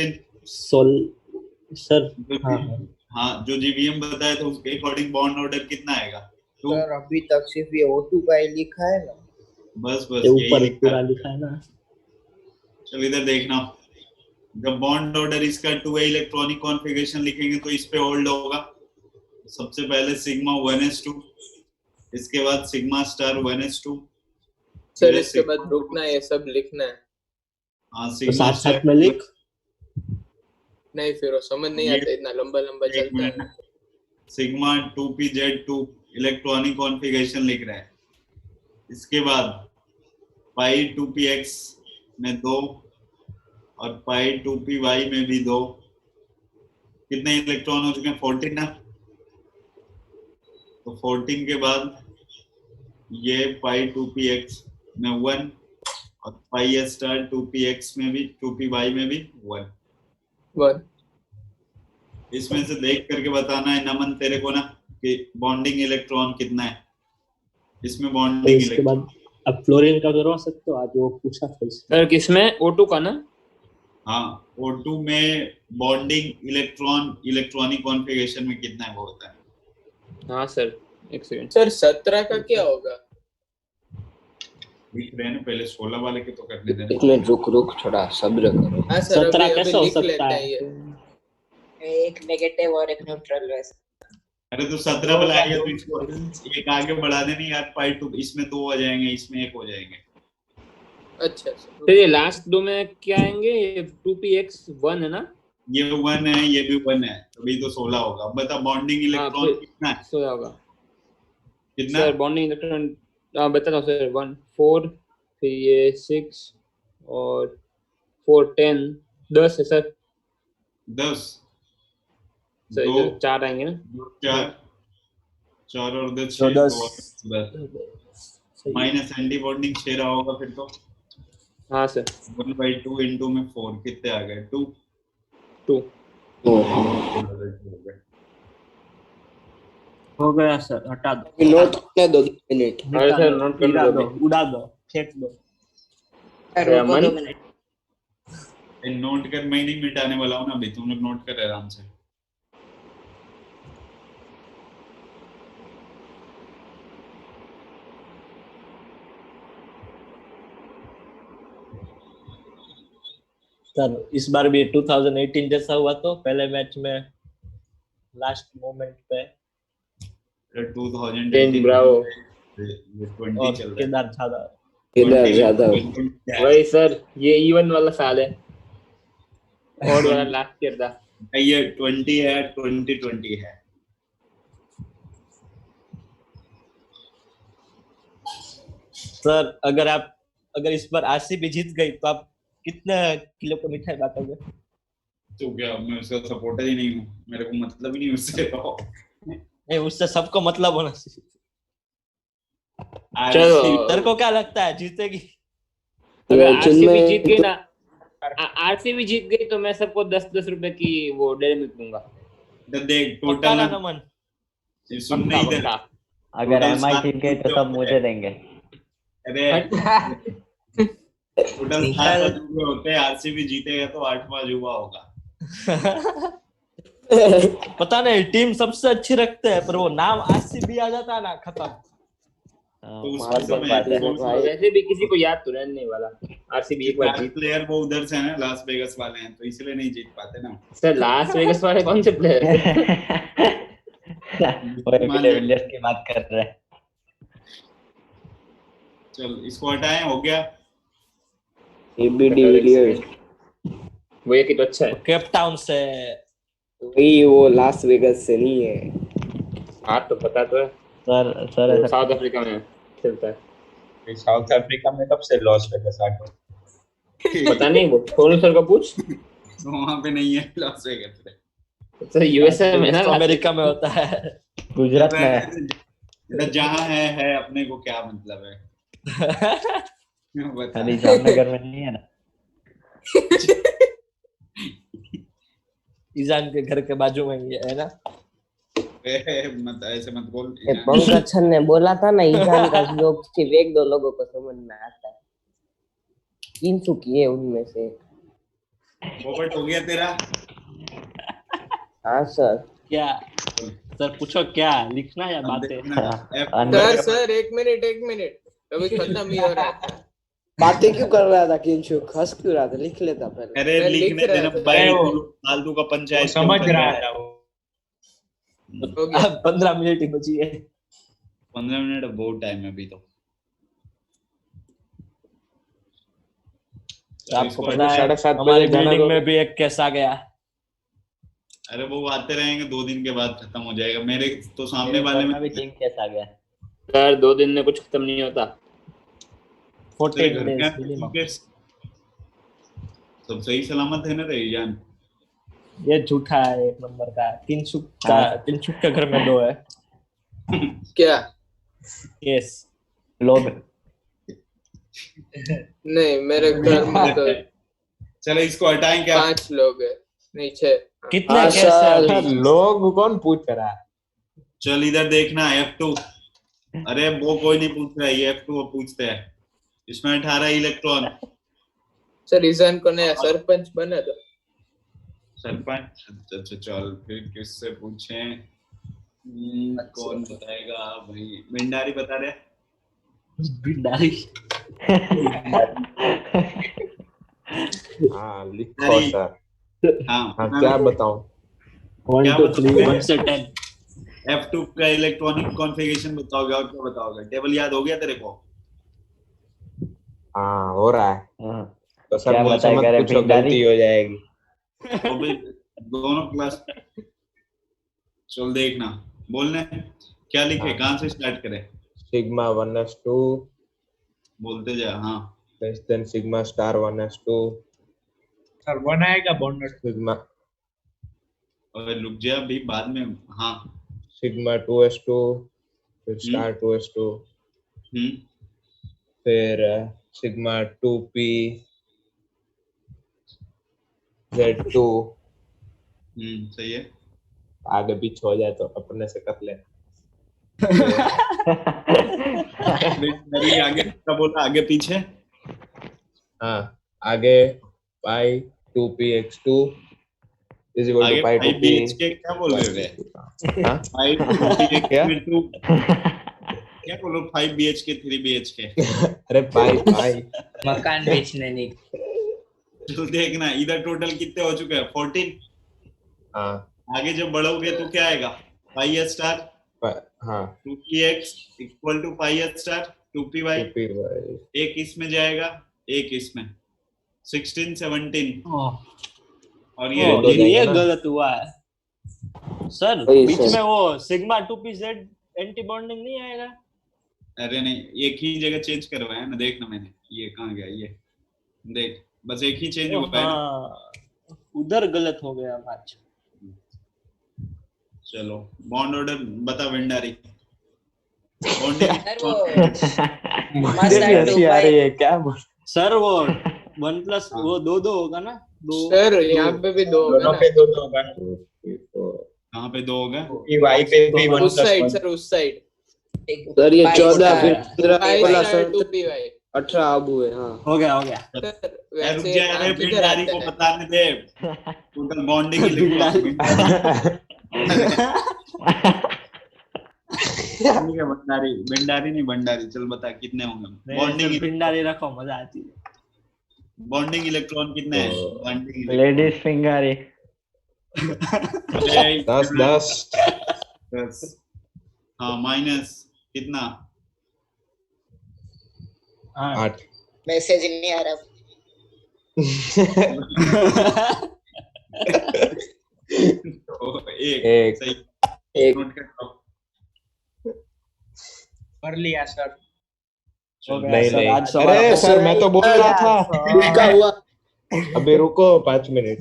Soul sir हाँ हाँ जो जीवीएम बताया था उसके अकॉर्डिंग बॉन्ड ऑर्डर कितना आएगा? सर अभी तक सिर्फ ये O2 का ही लिखा है ना। बस ऊपर पूरा लिखा है ना। चलो इधर देखना, जब बॉन्ड ऑर्डर इसका 2a इलेक्ट्रॉनिक कॉन्फ़िगरेशन लिखेंगे तो इस पे होल्ड होगा। सबसे पहले सिग्मा 1s2, इसके बाद सिग्मा स्टार 1s2। सर इसके बाद रुकना है, ये सब लिखना है। हाँ तो साथ साथ में लिख। नहीं फिर वो समझ नहीं आता, इतना लंबा लंबा चलता है। सिग्मा 2pz2 इलेक्ट्रॉनिक कॉन्फ़िगरेशन लिख रहा है। इसके बाद पाई 2px में 2 और पाई 2py में भी 2। कितने इलेक्ट्रॉन हो चुके हैं? 14 ना। तो 14 के बाद ये पाई 2px में 1 और पाई s स्टार 2px में भी 2py में भी 1। इसमें से देख करके बताना है नमन तेरे को ना कि बॉन्डिंग इलेक्ट्रॉन कितना है इसमें। बॉन्डिंग इसके बाद अब फ्लोरीन का करवा सकते हो, आज वो पूछा था सर किसमें? O2 का ना। हाँ O2 में बॉन्डिंग इलेक्ट्रॉनिक कॉन्फ़िगरेशन में कितना है वो होता है। हाँ सर एक सेकंड। सर 17 का क्या होगा? लिख रहे हैं ना, पहले 16 वाले के तो करने देना। एक मिनट रुक थोड़ा सब्र करो। हाँ सर 17 कैसे हो सकता है? एक नेगेटिव और एक न्यूट्रल वैसे। अरे तो 17 वाला आएगा तो इसको एक आगे बढ़ा देने यार। पाई 2 इसमें 2 आ जाएंगे, इसमें 1 हो जाएंगे। अच्छा तो ये लास्ट दो में क्या आएंगे? ये 2px 1 है ना? ये 1 है, ये भी 1 है, तभी तो 16 होगा। अब बता बॉन्डिंग इलेक्ट्रॉन कितना है? 16 होगा कितना सर बॉन्डिंग इलेक्ट्रॉन? बता दो सर। 1 4 फिर ये 6 और 4 10 10 है सर। 10 सर इधर 4 आएंगे ना? 4 और 10 माइनस एंटी बॉन्डिंग 6 रहा होगा फिर तो। हाँ सर 1/2 इनटू में 4 कितने आ गए? 2 हो गया सर, हटा दो। नोट करने दो 2 मिनट। अरे सर नोट कर दो, उड़ा दो, फेंक दो। रुको 2 मिनट। नोट कर, मैं नहीं मिटाने वाला हूँ ना अभी, तुम लोग नोट कर आराम से। सर इस बार भी 2018 जैसा हुआ तो पहले मैच में लास्ट मोमेंट पे 2018 ब्रावो 20 चल रहा है। केदार जाधव वही सर, ये इवन वाला साल है और वाला लास्ट ईयर था। ये 20 है, 2020 है। सर अगर इस बार आरसीबी जीत गई तो आप कितने किलो का मिठाई बांटोगे? तो क्या मैं उसका सपोर्टर ही नहीं हूँ, मेरे को मतलब ही नहीं उससे। तो नहीं, उससे सबको मतलब होना चाहिए। चलो तेरे को क्या लगता है जीतेगी? अगर आरसीबी जीत गई ना, आरसीबी जीत गई तो मैं सबको 10-10 रुपए की वो डेयरी मिल्क दूंगा। देख टोटल नमन सुन नहीं इधर, अगर एमआई जीत गए तो सब मुझे देंगे। अरे टोटल 7 अजूबे होते हैं, आरसीबी जीतेगा तो 8वां अजूबा होगा। पता नहीं टीम सबसे अच्छी रखते हैं पर वो नाम आरसीबी आ जाता है ना, खत्म। तो उसमें तो मैं वैसे भी किसी को याद तो रहने वाला। आरसीबी एक बार जीत, प्लेयर वो उधर से है, लास वेगास वाले हैं, तो इसलिए नहीं जीत पाते ना। सर लास वेगास वाले कौन से प्लेयर हैं? विलियर्स की बात कर रहे हैं। चल इसको हटाएं, हो गया। एबीडी विलियर्स वो ये कितना अच्छा है। केप टाउन से वही, वो लास वेगास से नहीं है। हाँ तो पता तो है सर साउथ अफ्रीका में खेलता है। साउथ अफ्रीका में कब से लॉस वेगास आ गया? पता नहीं, वो सोनू सर का पूछ। वहां पे नहीं है लॉस वेगास पे, सर यूएसए में ना, अमेरिका में होता है। गुजरात में जहाँ है अपने को क्या मतलब है। खाली जामनगर में नहीं है ना। ईजान के घर के बाजू में ही है ना। मत ऐसे मत बोल। पंकज ने बोला था ना ईजान का जोक सिर्फ 1-2 लोगों को समझ में आता है, 300 किए उनमें से। पोपट हो गया तेरा? हाँ सर। क्या सर पूछो, क्या लिखना या अब बातें? देखना, F अंदर- सर एक मिनट अभी खत्म ही हो रहा है। बातें क्यों कर रहा था किंशुक? हंस क्यों रहा था? लिख लेता पहले। अरे मैं लिख लिखने रहा देना था। भाई, अरे वो- तू फालतू का वो पंचायत समझ क्यों कर रहा है? था वो। हो गया। अब 15 मिनट ही बची है। 15 मिनट बहुत टाइम है अभी तो। आपको इसको पता है 7:30 हमारी बजे जाना बिल्डिंग तो- में भी एक केस आ गया। अरे वो आते रहेंगे, 2 दिन के बाद खत्म हो जाएगा। मेरे तो सामने मेरे वाले घर में में भी 3 केस आ गया। सर 2 दिन में कुछ खत्म नहीं होता। तेरे 14 घर में डेज आते मिनिमम। हैं, सब सही सलामत है ना रही जान? ये झूठा है एक नंबर का। तिनसुक के घर में 2 है क्या? केस। लोग नहीं, मेरे घर में तो चलो इसको हटाएं क्या? 5 लोग है, नहीं 6। कितने हाँ केस है सर, अभी? लोग कौन पूछ रहा है? चल इधर देखना, F2। अरे वो कोई नहीं पूछ रहा है, ये F2 वो पूछते हैं। इसमें 18 इलेक्ट्रॉन। सर ईजान को नया सरपंच बना दो। सरपंच? अच्छा चल फिर किससे पूछें? कौन बताएगा भाई? भंडारी बता रहे? भिंडारी। हाँ लिखो अरे, सर। हाँ हाँ क्या बताऊं? 1 क्या 2 बताओगे? 3 1 से 10। F2 का इलेक्ट्रॉनिक कॉन्फ़िगरेशन बताओगे और क्या बताओगे? टेबल याद हो गया तेरे को? हाँ हो रहा है। हाँ, तो सर क्या बोल से मत बताएगा रे पूछो, भिंडारी? गलती हो जाएगी। तो भी दोनों क्लास। चल देखना, बोलने क्या लिखे, हाँ। कहाँ से स्टार्ट करें? सिग्मा 1s2 बोलते जा। हाँ less than sigma star 1s2 sir बनाएगा बोनस। सिग्मा और रुक जा अभी बाद में। हाँ सिग्मा 2s2 फिर स्टार 2s2 हम्म फिर सिग्मा 2p z2 सही है। आगे पीछे हो जाए तो अपने से कर लेना। मेरी आगे क्या बोला, आगे पीछे? हाँ आगे पाई 2px2 इज इक्वल आगे टू पाई 5 BHK क्या बोल रहे हो रे? हाँ 5 2BHK क्या? में 2 क्या बोलो? 5 BHK 3 BHK। अरे पाई पाई मकान बेचने नहीं। तो देखना इधर टोटल कितने हो चुके हैं? 14। हाँ आगे जब बढ़ोगे तो क्या आएगा? पाई एस स्टार हाँ 2px equal to pi s star 2py। 2p एक इसमें जाएगा, एक इसमें 16 17। और ये दो जाएंगे ये ना? गलत हुआ है सर। वही बीच सर। में वो सिग्मा 2pz एंटी बॉन्डिंग नहीं आएगा? अरे नहीं, एक ही जगह चेंज करवाया ना, देखना मैंने। ये कहाँ गया? ये देख, बस एक ही चेंज हुआ है ना। हाँ, उधर गलत हो गया मैच। चलो बॉन्ड ऑर्डर बता भंडारी। बॉन्डिंग सर वो मुझे भी हंसी आ रही है क्या बोल। सर वो 1 प्लस वो 2 2 होगा ना? 2 सर यहाँ पे भी 2 होगा दोनों ना? पे दो दो होगा। कहाँ पे 2 होगा? ये वाई पे भी तो 1 उस साइड + 1। सर, उस साइड। सर ये 14 फिर 15 पाई बोला स्टार सर 2py। 18 अब हुए। हाँ हो गया सर रुक वैसे जा, अरे नाम किधर भंडारी आता को है? बताने दे। Total bonding Bhandari. भंडारी भंडारी नहीं भंडारी। चल बता कितने होंगे बॉन्डिंग भिंडारी रखो, मजा आती है। बॉन्डिंग इलेक्ट्रॉन कितने हैं? Bonding ladies finger 10 10 10। हाँ माइनस कितना? 8 मैसेज नहीं आ रहा। एक सही। एक नोट कर लो। कर लिया सर। हो गया नहीं सर, नहीं आज सवाल अरे आपका सर मैं तो बोल रहा था। रुका हुआ अभी रुको 5 minute.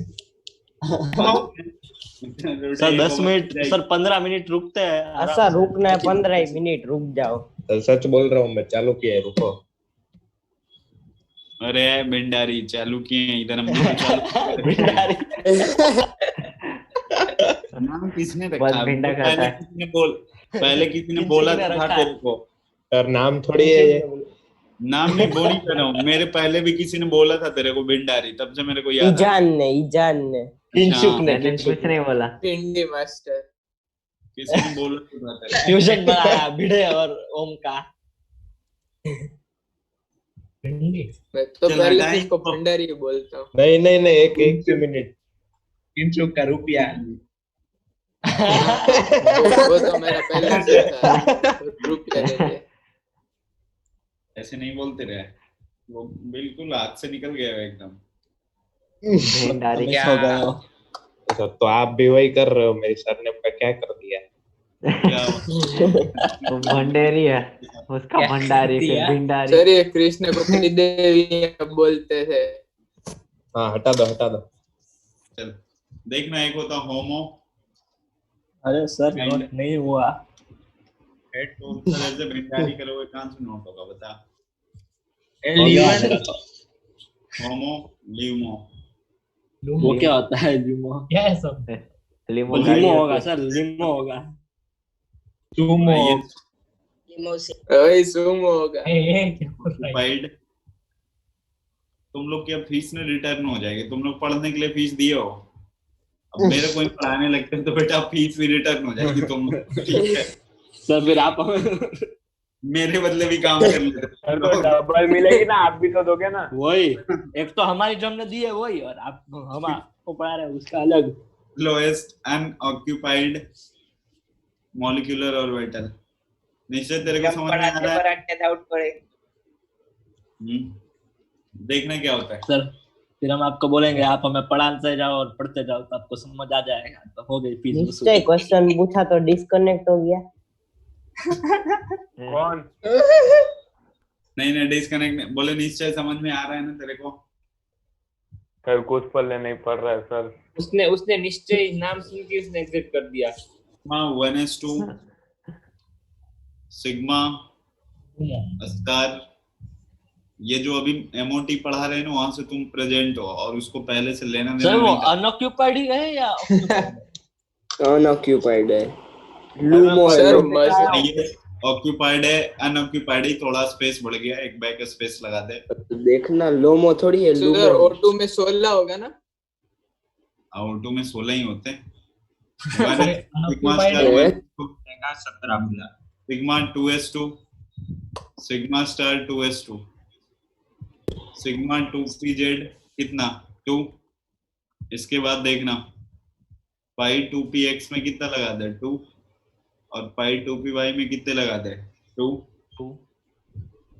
Sir 10 minute sir 15 minute रुकते हैं आराम ऐसा से। रुकना है 15 मिनट रुक जाओ। सच बोल रहा हूँ मैं, चालू किया है, रुको। अरे भंडारी चालू किए हैं इधर हम लोग चालू। भिंडारी। नाम किसने बस रखा? भिंडा खाता है। पहले किसी ने बोला किसी ने तो था रखा तेरे को। सर नाम थोड़ी है ये। नाम नहीं वो नहीं कर रहा हूँ, मेरे पहले भी किसी ने बोला था तेरे को भिंडारी, तब से मेरे को याद आ ईजान ने किंशुक ने मैंने कुछ नहीं बोला। पिंडी मास्टर। किसी ने बोला तो था तेरे फ्यूजन बनाया भिड़े और ओम का। मैं तो चल पहले हटाएं से इसको इसको। भंडारी बोलता हूँ। नहीं नहीं नहीं, एक मिनट। किंचुक का रुपया। वो तो मेरा पहले से था, रुपया दे दे। ऐसे नहीं बोलते रहे, वो बिल्कुल हाथ से निकल गया है एकदम। भिंडारी मिस हो गए हो। अच्छा, तो आप भी वही कर रहे हो, मेरे सर ने का क्या कर दिया? क्या वो भंडेरी है, उसका भंडारी फिर भिंडारी। सर ये कृष्ण को त्रिदेवी बोलते थे। हाँ, हटा दो हटा दो। चल देखना, एक होता होमो, अरे सर नोट नहीं हुआ। हेड तो उत्तर ऐसे भिंडारी करोगे कहाँ से नोट होगा बता। हो गया मेरा तो। HOMO LUMO. वो क्या होता है लिमो? लिमो वो गाड़ी लिमो होती होगा है। सर, लिमो होगा। Highest वही सुमो होगा। occupied। तुम लोग की अब फीस ना रिटर्न हो जाएगी, तुम लोग पढ़ने के लिए फीस दिए हो, अब मेरे को ही पढ़ाने लगते हैं तो बेटा फीस भी रिटर्न हो जाएगी तुम लोग को, ठीक है। सर फिर आप मेरे बदले भी काम कर लेते हो। डबल मिलेगी ना, आप भी तो दोगे ना। वही, एक तो हमारी जो हमने दी है वही, और आप हम आपको पढ़ा रहे हैं उसका अलग। Lowest unoccupied molecular orbital. निश्चय तेरे को समझ में आ रहा है? देखना क्या होता है। सर फिर हम आपको बोलेंगे, आप हमें पढ़ाते जाओ और पढ़ते जाओ तो आपको समझ आ जाएगा। तो हो गई फीस निश्चय वसूल। क्वेश्चन पूछा तो डिस्कनेक्ट हो गया। कौन? नहीं डिस्कनेक्ट नहीं बोले, निश्चय समझ में आ रहा है ना तेरे को? सर कुछ पल्ले नहीं पड़ रहा है सर। उसने निश्चय नाम सुन के उसने एग्जिट कर दिया। सिग्मा 1s2 सिग्मा स्टार, ये जो अभी एमओटी पढ़ा रहे हैं ना, वहां से तुम प्रेजेंट हो और उसको पहले से लेना देना सर वो नहीं था। अनऑक्यूपाइड ही है या अनऑक्यूपाइड है। लूमो है। Sir LUMO. मजा ऑक्यूपाइड है, अनऑक्यूपाइड ही थोड़ा स्पेस बढ़ गया, एक बैक स्पेस लगा दे। तो देखना लोमो थोड़ी है, सर लूमो। O2 में 16 होगा ना? ऑटो में 16 ही होते हैं। Sigma 2s2 sigma star 2s2 sigma 2pz कितना 2। इसके बाद देखना पाई 2px में कितना लगा दे 2, और पाई 2py में कितने लगा दे 2।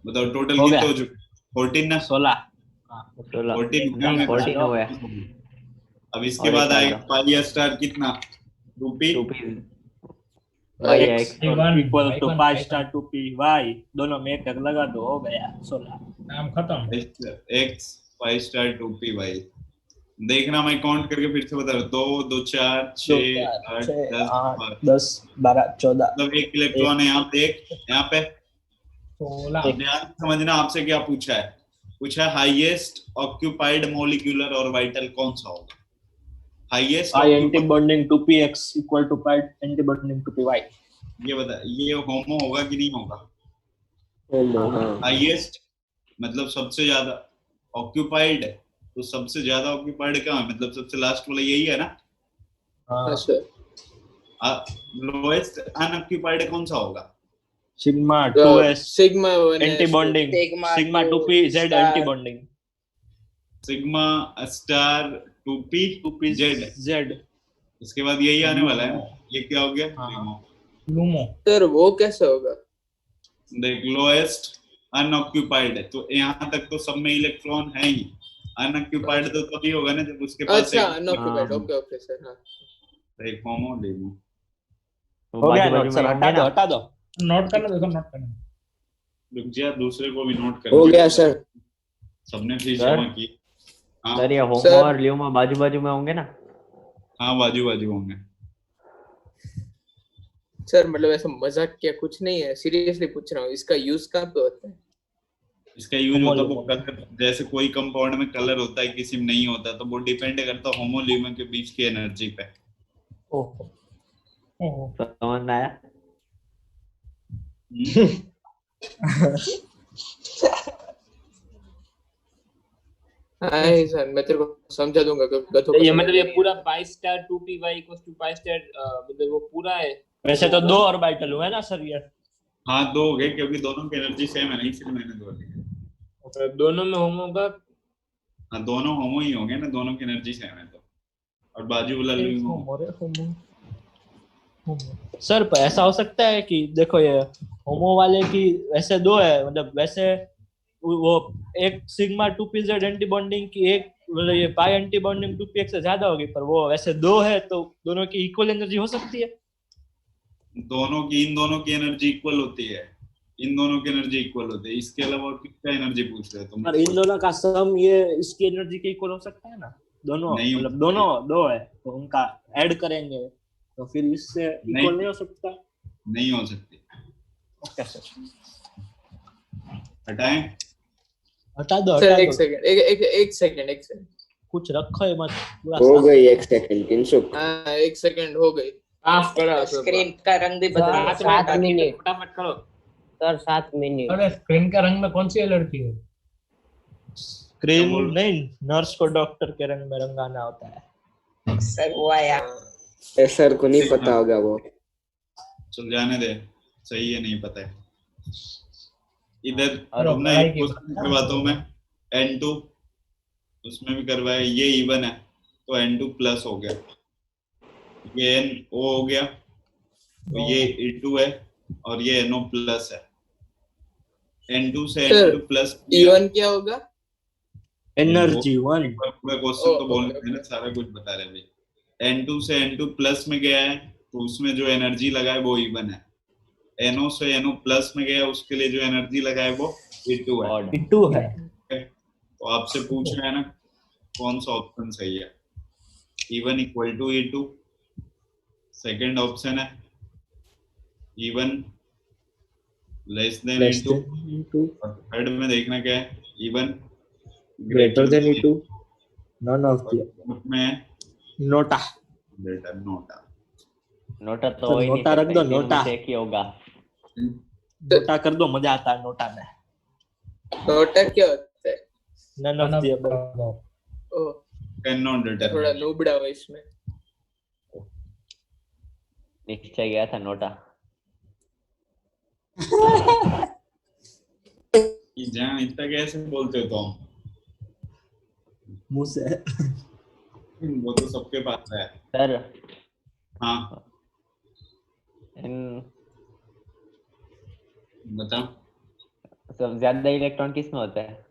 बताओ टोटल हो कितने गया? हो चुके? 14 ना? 16। 14 हुआ है। अब इसके और बाद एक आएगा आएगा। पाई स्टार कितना 2p x equal to pi star 2p y, दोनों में एक लगा दो, हो गया 16। नाम खत्म। x पाई स्टार 2py। देखना मैं काउंट करके फिर से बता रहा हूँ, 2 2 4 6 8 10 10 12 14। मतलब एक इलेक्ट्रॉन है यहाँ पे, यहाँ पे 16। अब ध्यान से समझना आपसे क्या पूछा है। पूछा है हाईएस्ट ऑक्यूपाइड मॉलिक्यूलर ऑर्बिटल कौन सा होगा? Highest pi anti bonding 2px equal to pi anti bonding 2py। ये बता, ये होमो होगा कि नहीं होगा? होमो। हाँ। हाईएस्ट मतलब सबसे ज्यादा ऑक्यूपाइड, तो सबसे ज्यादा ऑक्यूपाइड क्या है? मतलब सबसे लास्ट वाला यही है ना? हाँ लोएस्ट अनऑक्यूपाइड कौन सा होगा? Sigma 2s sigma anti bonding, sigma 2pz anti bonding, sigma star 2pz। z। इसके बाद यही आने वाला है ना? ये क्या हो गया? लूमो। सर वो कैसे होगा? देख लोएस्ट अनऑक्यूपाइड है, तो यहाँ तक तो सब में इलेक्ट्रॉन है ही। अनऑक्यूपाइड तो तभी होगा ना जब उसके पास अच्छा अनऑक्यूपाइड। Okay sir. हाँ एक होमो लेमो। हो गया नोट सर, हटा दो नोट करना, देखो नोट करना। रुक जा, दूसरे को भी नोट कर हो गया सर। सबने फीस सर? जमा की। हाँ सर ये होमो सर। और ल्यूमो बाजू बाजू में होंगे ना? हाँ बाजू बाजू होंगे। सर मतलब ऐसा मजाक किया कुछ नहीं है, सीरियसली पूछ रहा हूँ। इसका यूज कहाँ पे होता है? इसका यूज होता है वो कलर, जैसे कोई कंपाउंड में कलर होता है किसी में नहीं होता, तो वो डिपेंड करता है होमो ल्यूमो के बीच की एनर्जी पे। समझ में आया? हाय सर, मैं तेरे को समझा दूंगा गधों को ये समझ मतलब ये नहीं पूरा pi star 2py equals to pi star मतलब वो पूरा है। वैसे तो 2 ऑर्बिटल हुए ना सर ये। हाँ 2 हो गए क्योंकि दोनों की एनर्जी सेम है ना, इसलिए मैंने 2 लिखे। तो दोनों में होमो का हाँ दोनों होमो ही होंगे ना, दोनों की एनर्जी सेम है तो। और बाजू वाला भी होमो। सर पर ऐसा हो सकता है कि देखो ये होमो वाले की वैसे 2 है, मतलब वैसे वो एक सिग्मा 2pz एंटी बॉन्डिंग की एक मतलब ये पाई एंटी बॉन्डिंग 2px से ज्यादा होगी, पर वो वैसे 2 है तो दोनों की इक्वल एनर्जी हो सकती है। इन दोनों की एनर्जी इक्वल होती है, इन दोनों की एनर्जी इक्वल होती है। इसके अलावा और किसका एनर्जी पूछ रहे हो तुम? पर इन दोनों का सम ये इसकी एनर्जी के इक्वल हो सकता है ना, दोनों नहीं हो मतलब सकती। दोनों 2 है तो उनका ऐड करेंगे तो फिर इससे इक्वल नहीं हो सकता। नहीं हो सकती। ओके सर, हटाएं? हटा दो सर हटा एक दो, सेकंड, एक सेकंड। कुछ रखो ही मत पूरा हो साफ गई करो। 1 सेकंड किंशुक। हाँ 1 सेकंड हो गई। साफ करो स्क्रीन का रंग भी बदल रात में 7 मिनट फटाफट करो। Sir 7 minute. अरे स्क्रीन का रंग में कौन सी एलर्जी है? स्क्रीन क्या बोल- नहीं, नर्स को डॉक्टर के रंग में रंगाना होता है। सर वो आया। सर को नहीं पता होगा वो। चल जाने दे, सही है, नहीं पता है। इधर और तुमने पढ़ाई एक की क्वेश्चन करवाता हूँ मैं, N2 उसमें भी करवाया, ये इवन है तो N2 प्लस हो गया, ये NO हो गया तो ये E2 है और ये NO प्लस है। N2 से सर, N2 प्लस इवन क्या होगा? एनर्जी 1 पूरा क्वेश्चन तो बोल रहे ना, सारा कुछ बता रहे भाई। N2 से N2 प्लस में गया है तो उसमें जो एनर्जी लगा है वो इवन है। NO से NO प्लस में गया, उसके लिए जो एनर्जी लगा है वो E2 है। 2 है। तो आपसे पूछ रहे हैं ना कौन सा ऑप्शन सही है। E1 equal to E2 second option है, E1 लेस देन E2 और थर्ड में देखना क्या है, E1 greater than E2, none of the में नोटा। Greater NOTA. नोटा तो तो हो ही नहीं नोटा रख सकता, दो, इन तीनों में नोटा। से एक ही होगा। नोटा कर दो, मजा आता है नोटा में। नोटा क्या होता है? None of the above. Oh, can not थोड़ा डिटरमाइन। नूबड़ा हुआ इसमें। निश्चय गया था नोटा। जान इतना कैसे बोलते हो तुम? मुंह से वो तो सबके पास है। सर हाँ इन बता। सब ज्यादा इलेक्ट्रॉन किस में होता है?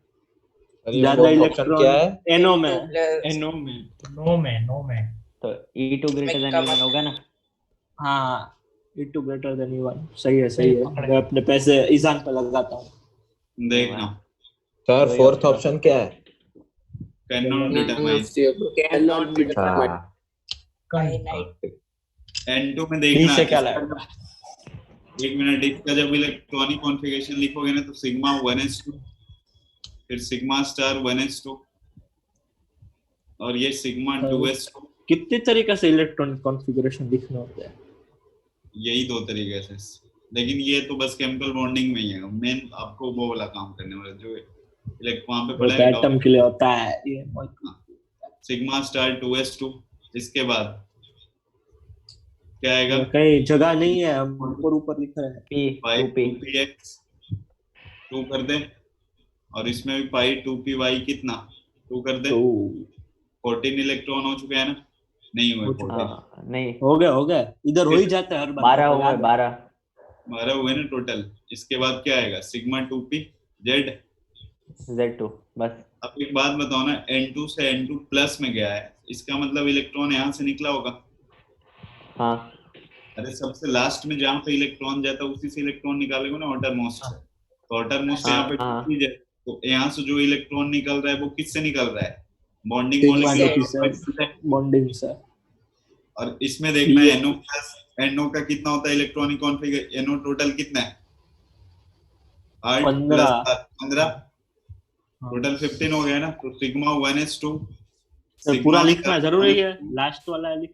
ज्यादा इलेक्ट्रॉन क्या है? एनओ में। NO में। नो में तो E2 ग्रेटर देन E1 होगा ना? हाँ, E2 ग्रेटर देन E1। सही है सही है, मैं अपने पैसे ईजान पे लगाता हूँ। देखना सर फोर्थ ऑप्शन क्या है? Can not determine. N2 में देखना से क्या लाएगा? एक मिनट, इसका जब इलेक्ट्रॉनिक कॉन्फ़िगरेशन लिखोगे ना तो सिग्मा 1s2 फिर सिग्मा स्टार 1s2 और ये सिग्मा 2s2। कितने तरीके से इलेक्ट्रॉनिक कॉन्फ़िगरेशन लिखना होता है? यही 2 तरीके से, लेकिन ये तो बस केमिकल बॉन्डिंग में ही है। मेन आपको वो वाला काम करने वाला जो वहां पे पढ़ा है एटम के लिए होता है ये। Sigma star 2s2। इसके बाद क्या आएगा? कहीं जगह नहीं है, हम ऊपर लिख रहे हैं। P 2P 2px 2 कर दे और इसमें भी पाई 2py कितना 2 कर दे। 14 इलेक्ट्रॉन हो चुके हैं ना? नहीं हुए 14। नहीं हो गया इधर हो ही जाता है हर बार। 12 हुए 12 हुए ना टोटल। इसके बाद क्या आएगा? Sigma 2p z। Z2 बस। अब एक बात बताओ ना, N2 से N2 प्लस में गया है, इसका मतलब इलेक्ट्रॉन यहाँ से निकला होगा। हाँ अरे सबसे लास्ट में जहाँ पे इलेक्ट्रॉन जाता है उसी से इलेक्ट्रॉन निकालेगा ना, ऑर्डर मोस्ट से। तो ऑर्डर मोस्ट यहाँ पे 2p है, तो यहाँ से जो इलेक्ट्रॉन निकल रहा है वो किससे निकल रहा है? बॉन्डिंग बॉन्डिंग से। और इसमें देखना है NO प्लस NO का कितना होता है इलेक्ट्रॉनिक कॉन्फ़िगरेशन? NO टोटल कितना है? 8 15 टोटल 15 हो गया ना। तो सिग्मा 1s2 पूरा लिखना जरूरी है, लास्ट वाला लिख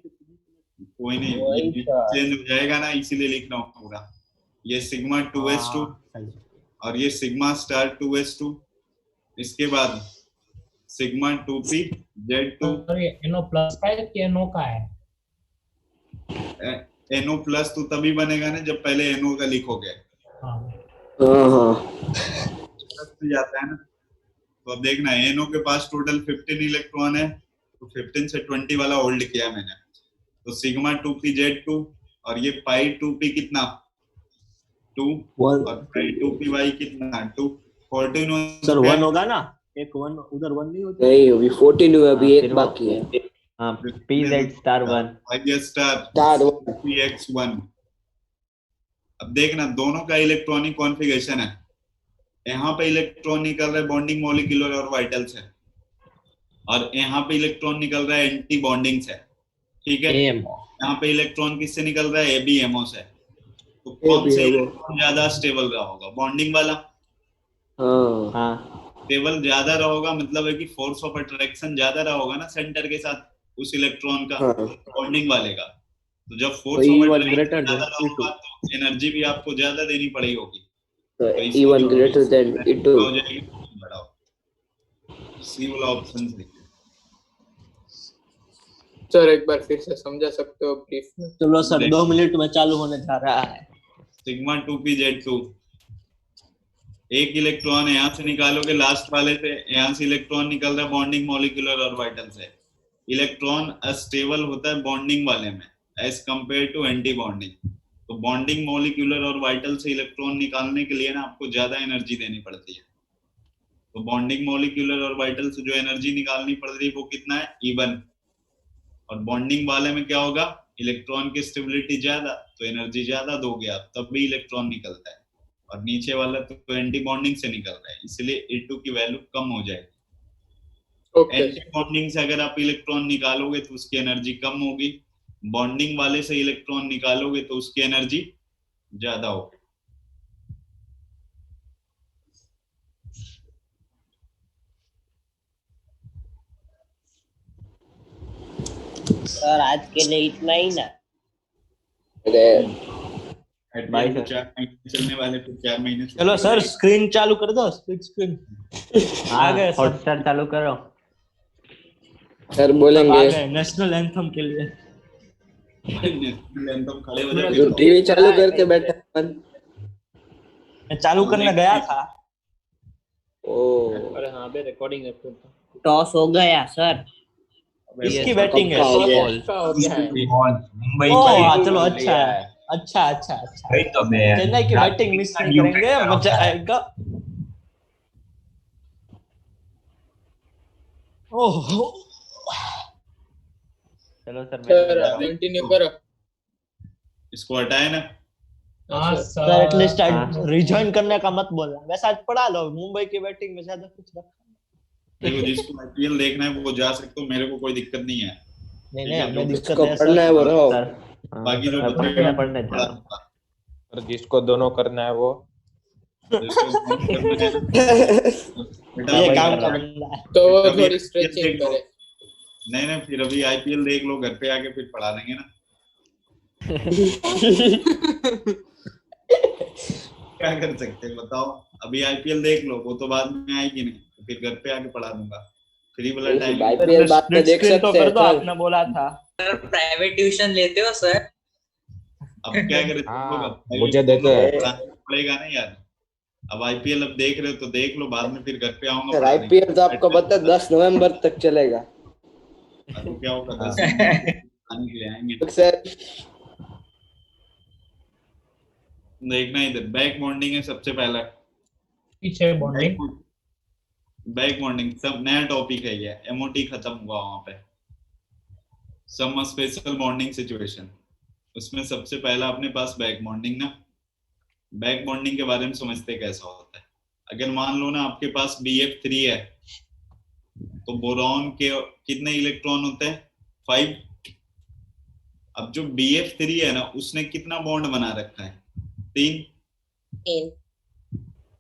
कोई नहीं, चेंज हो जाएगा ना, इसीलिए लिख रहा हूँ पूरा। ये सिग्मा 2s2 और ये सिग्मा स्टार 2s2। इसके बाद सिग्मा 2p Z2 सर ये NO प्लस का है कि NO का है? NO प्लस तो तभी बनेगा ना जब पहले NO का लिखोगे, हाँ हाँ प्लस तो जाता है ना। तो अब देखना NO के पास टोटल 15 इलेक्ट्रॉन है, तो 15 से 20 वाला होल्ड किया मैंने, तो सिग्मा 2p Z2 और ये पाई 2p कितना 2 और पाई 2py कितना 2, 14 हो सर गया। 1 होगा ना, एक 1 उधर 1 नहीं होता। नहीं अभी 14 हुआ, अभी हाँ, एक फिर वो- बाकी है। हाँ PZ star 1 y star star px1। अब देखना दोनों का इलेक्ट्रॉनिक कॉन्फ़िगरेशन है, यहाँ पे इलेक्ट्रॉन निकल रहा है बॉन्डिंग मॉलिक्यूलर और वाइटल से, और यहाँ पे इलेक्ट्रॉन निकल रहा है एंटी बॉन्डिंग से, ठीक है। यहाँ पे इलेक्ट्रॉन किससे निकल रहा है ABMO से, तो कौन से इलेक्ट्रॉन ज्यादा स्टेबल रहा होगा, बॉन्डिंग वाला। हाँ हाँ स्टेबल ज्यादा रहा होगा मतलब है कि फोर्स ऑफ अट्रैक्शन ज्यादा रहा होगा ना सेंटर के साथ उस इलेक्ट्रॉन का, हाँ बॉन्डिंग वाले का। तो जब फोर्स तो of E1 attraction greater than ज्यादा रहा होगा तो एनर्जी भी आपको ज्यादा देनी पड़ी होगी, तो तो इसलिए E1 greater than E2। हो जाएगी बढ़ाओ, सी वाला ऑप्शन देखिए। सर एक बार फिर से समझा सकते हो ब्रीफ में? चलो सर 2 मिनट में चालू होने जा रहा है। सिग्मा 2p Z2, एक इलेक्ट्रॉन यहाँ से निकालोगे लास्ट वाले से, यहाँ से इलेक्ट्रॉन निकल रहा है बॉन्डिंग मॉलिक्यूलर और वाइटल से। इलेक्ट्रॉन अस्टेबल होता है बॉन्डिंग वाले में as compare to anti bonding. तो बॉन्डिंग मॉलिक्यूलर और वाइटल से इलेक्ट्रॉन निकालने के लिए ना आपको ज्यादा एनर्जी देनी पड़ती है। तो बॉन्डिंग मॉलिक्यूलर और वाइटल से जो एनर्जी निकालनी पड़ रही है वो कितना है E1, और बॉन्डिंग वाले में क्या होगा, इलेक्ट्रॉन की स्टेबिलिटी ज्यादा तो एनर्जी ज्यादा दोगे आप तब भी इलेक्ट्रॉन निकलता है, और नीचे वाला तो एंटी बॉन्डिंग से निकल रहा है इसलिए E2 की वैल्यू कम हो जाएगी। ओके एंटी बॉन्डिंग से अगर आप इलेक्ट्रॉन निकालोगे तो उसकी एनर्जी कम होगी, बॉन्डिंग वाले से इलेक्ट्रॉन निकालोगे तो उसकी एनर्जी ज्यादा होगी। सर आज के लिए इतना ही ना। अरे बाई IPL सर। 4 महीने चलने वाले, फिर 4 महीने छुट्टी चलो हो सर जाएगी। स्क्रीन चालू कर दो, स्प्लिट स्क्रीन। आ हाँ गए सब। हॉटस्टार चालू करो। सर आ बोलेंगे गए नेशनल एंथम के लिए। नेशनल एंथम खड़े हो जाओ जो फिर टीवी चालू करके बैठा है। मैं चालू करने गया था। ओ अरे हाँ बे रिकॉर्डिंग है फिर टॉस हो गया सर। इसकी बैटिंग है। पक्का हो गया। क्या हो गया है? मुंबई ओह की हाँ, चलो गोल अच्छा लिया है, अच्छा अच्छा अच्छा। वही तो मैं चेन्नई की बैटिंग मिस नहीं करेंगे, मजा आएगा। ओह चलो सर सर मैं कंटिन्यू करो। इसको हटाए ना। हाँ सर सर एटलीस्ट हाँ। रिजॉइन करने का मत बोलना, वैसे आज पढ़ा लो, मुंबई की बैटिंग में ज्यादा कुछ रखा देखो जिसको IPL देखना है वो जा सकते हो, मेरे को कोई दिक्कत नहीं है। नहीं। ठीक नहीं है, हमें जो दिक्कत जिसको है पढ़ना है सर। वो रहो। सर हाँ, बाकी जो मैं बचेगा पढ़ने जा पढ़ा रहा हूँ। दूंगा। और जिसको दोनों करना है वो जिसको काम करना है ना, बेटा ये भाई काम कर का रहा है। बंदा है। तो वो कभी थोड़ी IPL स्ट्रेचिंग देख लो। करे। नहीं फिर अभी IPL देख लो, घर पे आके फिर पढ़ा देंगे ना। क्या कर सकते हैं बताओ, अभी IPL देख लो, वो तो बाद में आएगी नहीं, तो फिर घर पे आके पढ़ा दूंगा, फ्री वाला टाइम। IPL बाद में देख स्क्रीन तो सकते कर हैं दो, सर। आपने बोला था। प्राइवेट ट्यूशन लेते हो सर? अब क्या करें तुम हाँ, लोग, अब मुझे देते हैं। पढ़ाना पड़ेगा ना यार। अब IPL अब देख रहे हो तो देख लो, बाद में फिर घर पे आऊंगा सर पढ़ाने। IPL तो आपको पता है 10 नवंबर तक चलेगा। तो क्या होगा 10 आने के लिए आएंगे। सर देखना इधर बैक बॉन्डिंग है सबसे पहला। पीछे बॉन्डिंग। बैक बॉन्डिंग सब नया टॉपिक है ये, MOT खत्म हुआ वहां पे। सम स्पेशल बॉन्डिंग सिचुएशन, उसमें सबसे पहला अपने पास बैक बॉन्डिंग ना। बैक बॉन्डिंग के बारे में समझते कैसा होता है। अगर मान लो ना आपके पास BF3 है, तो बोरॉन के कितने इलेक्ट्रॉन होते हैं 5। अब जो BF3 है ना उसने कितना बॉन्ड बना रखा है 3।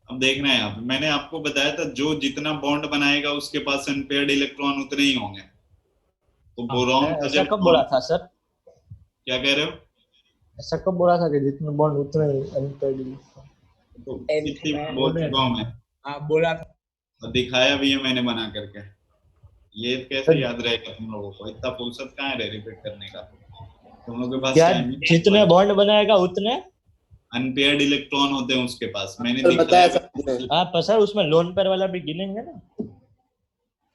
अब देखना है, यहाँ पे मैंने आपको बताया था जो जितना बॉन्ड बनाएगा उसके पास अनपेयर्ड इलेक्ट्रॉन उतने ही होंगे। तो बोरॉन का ऐसा जब कब बोला था सर? क्या कह रहे हो, ऐसा कब बोला था कि जितने बॉन्ड उतने अनपेयर्ड? तो कितनी बार बोल चुका हूं मैं, हाँ बोला था। और दिखाया भी है मैंने बना करके। ये कैसे याद रहेगा तुम लोगों को? इतना फुर्सत कहाँ है रिपीट करने का? तुम लोगों के पास क्या टाइम जितने बॉन्ड बनाएगा उतने? अनपेयर्ड इलेक्ट्रॉन होते हैं उसके पास। मैंने सर बताया दिखाया सर ने। हाँ पर सर उसमें लोन पेयर वाला भी गिनेंगे ना?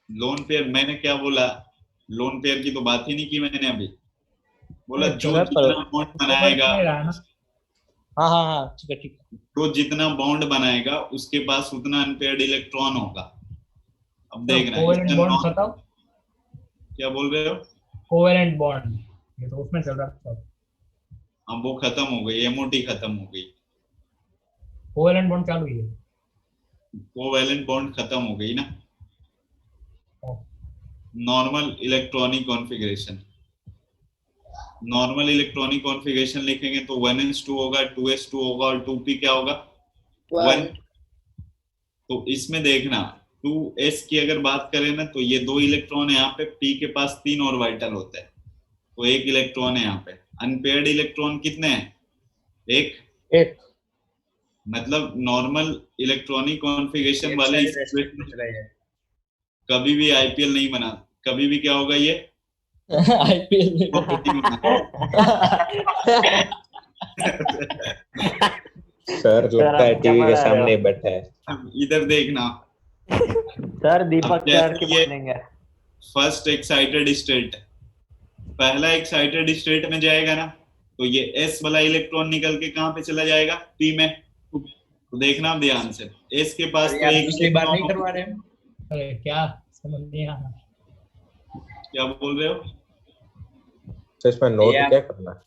Lone pair. मैंने क्या बोला? लोन पेयर की तो बात ही नहीं की मैंने अभी। बोला नहीं, जो सर, पर जितना बॉन्ड तो बनाएगा, नहीं रहा ना। हाँ हाँ हाँ ठीक है ठीक है। जो जितना बॉन्ड बनाएगा उसके पास उतना अनपेयर्ड इलेक्ट्रॉन होगा। अब तो देखना कोवेलेंट इसका बॉन्ड नॉन- बताओ। क्या बोल रहे हो? कोवेलेंट बॉन्ड ये तो उसमें चल रहा था। अब वो खत्म हो गई, एमओटी खत्म हो गई, कोवेलेंट बॉन्ड चालू ही है। कोवैलेंट बॉन्ड खत्म हो गई ना। ओ, normal electronic configuration, normal electronic configuration लिखेंगे तो 1s2 होगा, 2s2 होगा और 2p क्या होगा? 1। तो इसमें देखना 2s की अगर बात करें ना तो ये 2 इलेक्ट्रॉन है यहाँ पे, p के पास 3 ऑर्बिटल होते हैं तो 1 इलेक्ट्रॉन है यहाँ पे। अनपेयर्ड इलेक्ट्रॉन कितने हैं? एक। मतलब नॉर्मल इलेक्ट्रॉनिक कॉन्फ़िगरेशन वाले कभी भी आईपीएल नहीं बना, कभी भी क्या होगा ये आईपीएल में सर लगता है टीवी के सामने ही बैठा है। इधर देखना। सर दीपक अब सर की जैसे ये बोलेंगे। फर्स्ट एक्साइटेड स्टेट, पहला एक्साइटेड स्टेट में जाएगा ना तो ये एस वाला इलेक्ट्रॉन निकल के कहाँ पे चला जाएगा? पी में। तो देखना ध्यान से, एस के पास तो एक इलेक्ट्रॉन होगा। अरे क्या समझ नहीं आ रहा। क्या बोल रहे हो? तो इसमें नोट क्या करना है?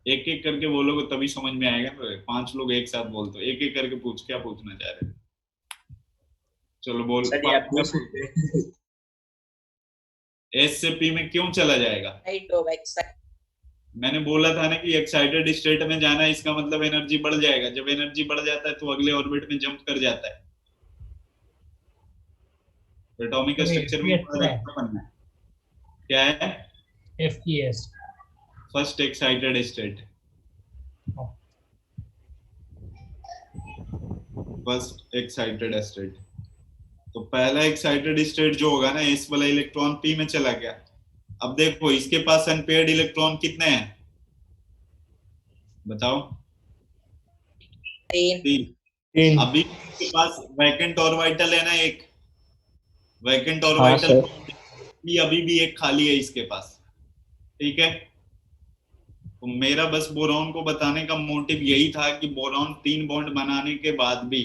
एक एक करके बोलोगे तभी समझ में आएगा। तो 5 लोग एक साथ बोलते हो, एक एक करके पूछ, क्या पूछना चाह रहे हो? चलो बोल। एस से पी में क्यों चला जाएगा? मैंने बोला था ना कि एक्साइटेड स्टेट में जाना, इसका मतलब एनर्जी बढ़ जाएगा। जब एनर्जी बढ़ जाता है तो अगले ऑर्बिट में जंप कर जाता है। एटॉमिक स्ट्रक्चर में बनना है। क्या है? FPS first excited state, first excited state. तो पहला एक्साइटेड स्टेट जो होगा ना, एस वाला इलेक्ट्रॉन पी में चला गया। अब देखो इसके पास अनपेयर्ड इलेक्ट्रॉन कितने हैं बताओ? 3। अभी इसके पास वैकेंट ऑर्बिटल है ना, एक वैकेंट ऑर्बिटल अभी भी एक खाली है इसके पास। ठीक है, तो मेरा बस बोरॉन को बताने का मोटिव यही था कि बोरॉन 3 बॉन्ड बनाने के बाद भी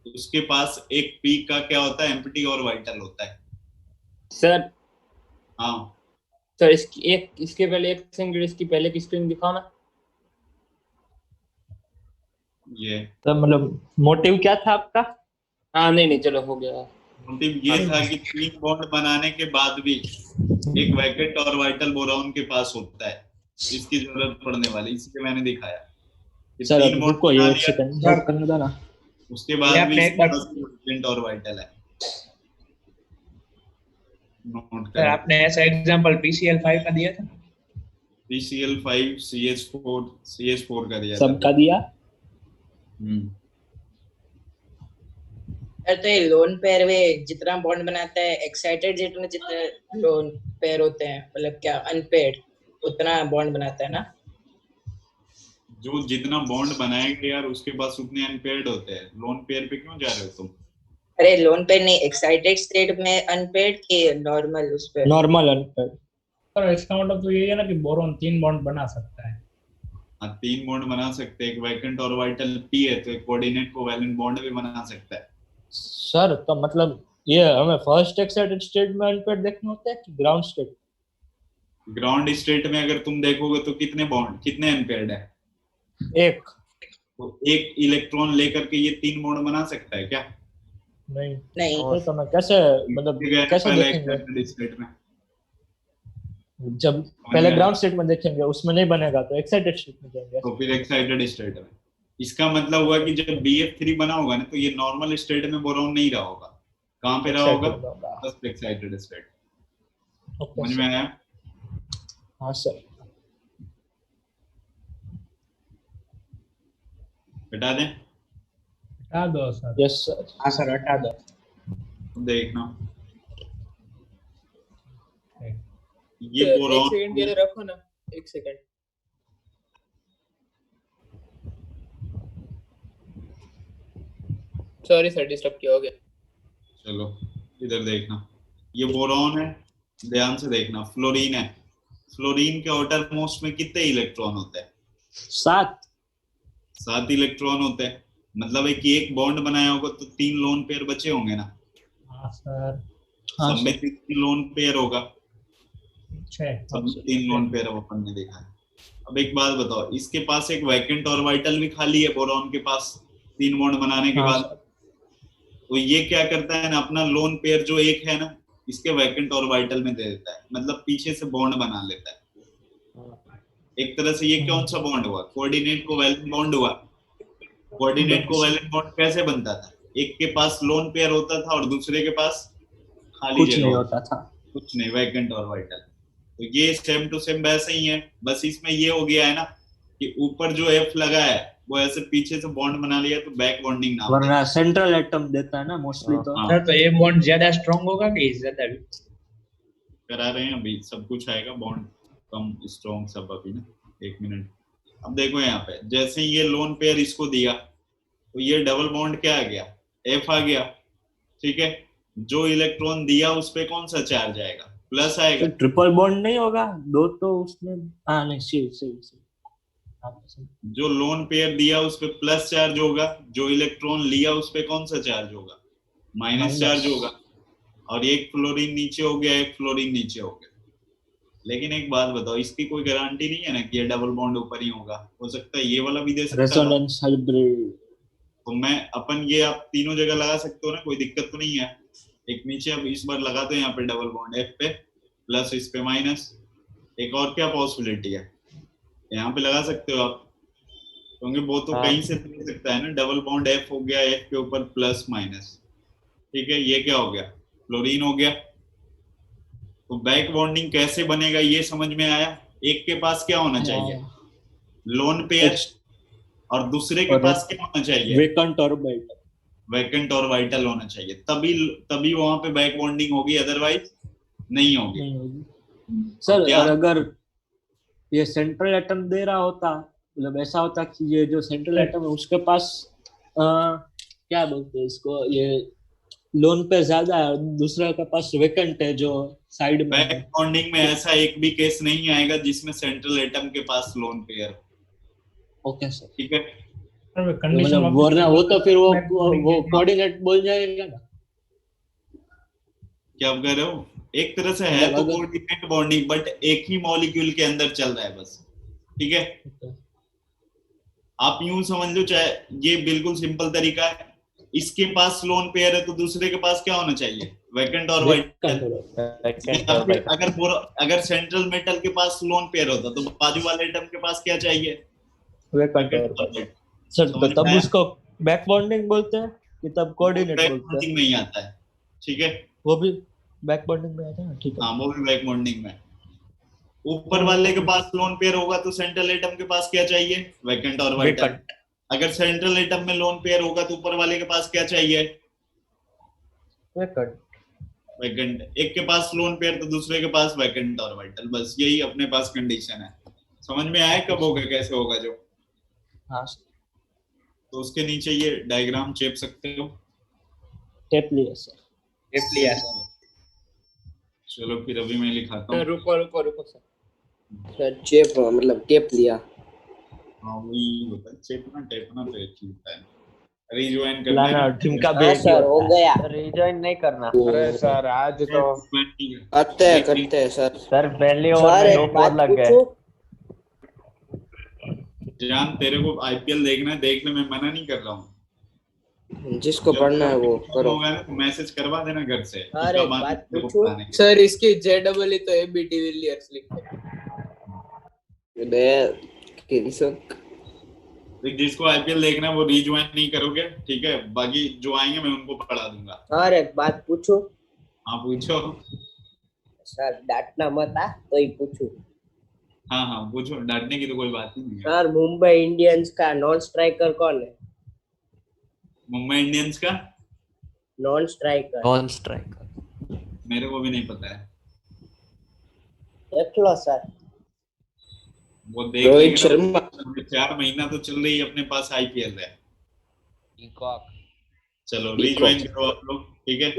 उसके पास एक पी का क्या होता है? एम्प्टी ऑर्बिटल होता है। सर हाँ सर इसके पहले एक सिंगल, इसकी पहले की स्क्रीन दिखाओ ना। ये तो मतलब मोटिव क्या था आपका? हाँ नहीं चलो हो गया। मोटिव ये था कि 3 बॉन्ड बनाने के बाद भी एक वैकेंट ऑर्बिटल बोरॉन के पास होता है, इसकी जरूरत पड़ने वाली, इसलिए मैंने दिखाया कि सर 3 बॉन्ड रुको बना ये लिया सेकंड नोट करने दो ना। उसके बाद भी इसके पास वैकेंट ऑर्बिटल है। नोट सर आपने ऐसा एग्जांपल PCl5 का दिया था। PCl5 CH4 का दिया सबका दिया। तो ये लोन पेयर में जितना बॉन्ड बनाता है एक्साइटेड स्टेट में जितने लोन पेयर होते हैं, मतलब क्या अनपेयर्ड उतना बॉन्ड बनाता है ना? जो जितना बॉन्ड बनाएगा यार उसके पास उतने अनपेयर्ड होते हैं। लोन पेयर पे क्यों जा रहे हो तुम? अरे लोन पेयर नहीं, एक्साइटेड स्टेट में अनपेयर्ड की नॉर्मल उस पे नॉर्मल अनपेयर्ड। पर इसका मतलब तो यही है ना कि बोरॉन 3 बॉन्ड बना सकता है। हाँ 3 बॉन्ड बना सकते हैं। एक वैकेंट ऑर्बिटल p है तो एक कोऑर्डिनेट कोवैलेंट बॉन्ड भी बना सकता है। सर तो मतलब ये हमें फर्स्ट एक्साइटेड स्टेट में अनपेयर्ड देखना होता है कि ग्राउंड स्टेट? ग्राउंड स्टेट में अगर तुम देखोगे तो कितने बॉन्ड, कितने अनपेयर्ड है? एक। तो एक इलेक्ट्रॉन लेकर के ये 3 बॉन्ड बना सकता है क्या? नहीं। तो मैं कैसे मतलब कैसे देखेंगे? स्टेट में जब पहले ग्राउंड स्टेट में देखेंगे उसमें नहीं बनेगा तो एक्साइटेड स्टेट में जाएंगे। तो फिर एक्साइटेड स्टेट में। इसका मतलब हुआ कि जब BF3 बना होगा ना तो ये नॉर्मल स्टेट में बोरॉन नहीं रहा होगा। कहाँ पे रहा होगा? First excited state. समझ में आया? हाँ सर। हटा दें? हटा दो सर। Yes sir. हाँ सर हटा दो। देखना ये एक बोरॉन सेकंड के लिए रखो ना, एक सेकंड। सॉरी सर, डिस्टर्ब किया, हो गया। चलो इधर देखना, ये बोरॉन है, ध्यान से देखना। फ्लोरीन है, फ्लोरीन के आउटर मोस्ट में कितने इलेक्ट्रॉन होते हैं? 7 इलेक्ट्रॉन होते हैं। मतलब एक बॉन्ड बनाया होगा तो 3 लोन पेयर बचे होंगे ना? हाँ सर। सब में 3 लोन पेयर होगा, 6। सब में 3 लोन पेयर अपन ने देखा है। अब एक बात बताओ, इसके पास एक वैकेंट ऑर्बिटल भी खाली है बोरॉन के पास 3 बॉन्ड बनाने के बाद। तो ये क्या करता है ना, अपना लोन पेयर जो एक है ना, इसके वैकेंट ऑर्बिटल में दे देता है, मतलब पीछे से बॉन्ड बना लेता है। एक तरह से ये कौन सा बॉन्ड हुआ? कोऑर्डिनेट कोवैलेंट बॉन्ड हुआ। कोऑर्डिनेट कोवैलेंट बॉन्ड कैसे बनता था? एक के पास लोन पेयर होता था और दूसरे के पास खाली जगह होता था, कुछ नहीं, वैकेंट ऑर्बिटल। तो ये सेम टू सेम वैसे ही है, बस इसमें ये हो गया है ना कि ऊपर जो एफ लगा है वो ऐसे पीछे से बॉन्ड बना लिया तो बैक बॉन्डिंग नाम वरना सेंट्रल एटम देता है ना मोस्टली। तो हाँ। सर तो ये बॉन्ड ज्यादा स्ट्रांग होगा कि ज्यादा वीक? करा रहे हैं अभी, सब कुछ आएगा, बॉन्ड कम स्ट्रॉन्ग सब अभी ना। 1 मिनट। अब देखो यहाँ पे, जैसे ही ये लोन पेयर इसको दिया तो ये डबल बॉन्ड क्या आ गया? एफ आ गया, ठीक है। जो इलेक्ट्रॉन दिया उस पे कौन सा चार्ज आएगा? प्लस आएगा। तो ट्रिपल बॉन्ड नहीं होगा? दो तो उसमें, हाँ नहीं, सही। जो लोन पेयर दिया उस पे प्लस चार्ज होगा, जो इलेक्ट्रॉन लिया उस पे कौन सा चार्ज होगा? माइनस चार्ज होगा। और एक फ्लोरीन नीचे हो गया, एक फ्लोरीन नीचे हो गया। लेकिन एक बात बताओ, इसकी कोई गारंटी नहीं है ना कि ये डबल बॉन्ड ऊपर ही होगा, हो सकता है ये वाला भी दे सकता है। Resonance hybrid. तो मैं अपन ये आप तीनों जगह लगा सकते हो ना, कोई दिक्कत तो नहीं है। एक नीचे अब इस बार लगाते हैं यहाँ पे डबल बॉन्ड, एफ पे प्लस, इस पे माइनस। एक और क्या पॉसिबिलिटी है, यहाँ पे लगा सकते हो आप, क्योंकि वो तो कहीं से मिल सकता है ना। डबल बॉन्ड एफ हो गया, एफ के ऊपर प्लस माइनस, ठीक है। ये क्या हो गया? फ्लोरीन हो गया। तो बैक बॉन्डिंग कैसे बनेगा ये समझ में आया। एक के पास क्या होना चाहिए? Lone pair. और दूसरे के पास क्या होना चाहिए? Vacant orbital. वैकेंट ऑर्बिटल होना चाहिए, तभी वहां पे बैक बॉन्डिंग होगी, अदरवाइज नहीं होगी। सर और अगर ये सेंट्रल एटम दे रहा होता, मतलब ऐसा होता कि ये जो सेंट्रल एटम है उसके पास क्या बोलते हैं इसको, ये लोन पे ज्यादा है और दूसरे के पास वैकेंट है जो साइड में। बैक बॉन्डिंग में ऐसा एक भी केस नहीं आएगा जिसमें सेंट्रल एटम के पास लोन पेयर। ओके सर, ठीक है। मतलब वरना वो तो फिर वो कोऑर्डिनेट बोल जाएगा ना। क्या कह रहे हो? एक तरह से है तो कोऑर्डिनेट बॉन्डिंग, बट एक ही मॉलिक्यूल के अंदर चल रहा है बस, ठीक है। आप यूं समझ लो, चाहे ये बिल्कुल सिंपल तरीका है, इसके पास लोन पेयर है तो दूसरे के पास क्या होना चाहिए? Vacant orbital. अगर सेंट्रल मेटल के पास लोन पेयर होता तो बाजू वाले एटम के पास क्या चाहिए? Vacant orbital. सर तो तब उसको बैक बॉन्डिंग बोलते हैं कि तब कोऑर्डिनेट बोलते हैं? नहीं आता है, ठीक है। वो भी बैक बॉन्डिंग में आता है, ठीक है। हाँ, वो भी बैक बॉन्डिंग में। ऊपर वाले के पास लोन पेयर होगा तो सेंट्रल एटम के पास क्या चाहिए? Vacant orbital. अगर सेंट्रल एटम में लोन पेयर होगा तो ऊपर वाले के पास क्या चाहिए? वैकेंट। एक के पास लोन पेयर तो दूसरे के पास वैकेंट ऑर्बिटल, बस यही अपने पास कंडीशन है। समझ में आया कब होगा, कैसे होगा जो? हाँ। तो उसके नीचे ये डायग्राम चेप सकते हो। टेप लिया सर, टेप लिया सर। चलो फिर अभी मैं लिखाता हूँ। रुको सर। सर चेप मतलब टेप लिया। हाँ वही होता है, चेपना टेपना तो एक ही होता है। रिजॉइन लाना करना टीम का हाँ बैग सर हो गया। रिजॉइन नहीं करना। अरे सर आज तो करते हैं सर। सर पहले ओवर सर में एक 2 बात 4 लग गए। पूछूं? जान, तेरे को आईपीएल देखना है, देखने में मना नहीं कर रहा हूँ। जिसको पढ़ना है वो करो। होगा ना तो मैसेज करवा देना घर से। सर एक बात पूछूं? सर इसकी जेडब्ल्यू तो एबी डिविलियर्स लिखते हैं। जिसको आईपीएल देखना है वो रीज्वाइन नहीं करोगे, ठीक है। बाकी जो आएंगे मैं उनको पढ़ा दूंगा। सर एक बात पूछूं? हाँ पूछो। सर डांटना मत आ, तो ही पूछूं। हाँ हाँ पूछो, डांटने की तो कोई बात ही नहीं है। सर मुंबई इंडियंस का नॉन स्ट्राइकर कौन है? मुंबई इंडियंस का नॉन स्ट्राइकर। नॉन स्ट्राइकर मेरे को भी नहीं पता है। देख लो सर। वो देख रोहित लेंगे शर्मा। ना, 4 महीना तो चल रही है अपने पास आईपीएल है। पीकॉक। चलो रिज्वाइन करो आप लोग, ठीक है।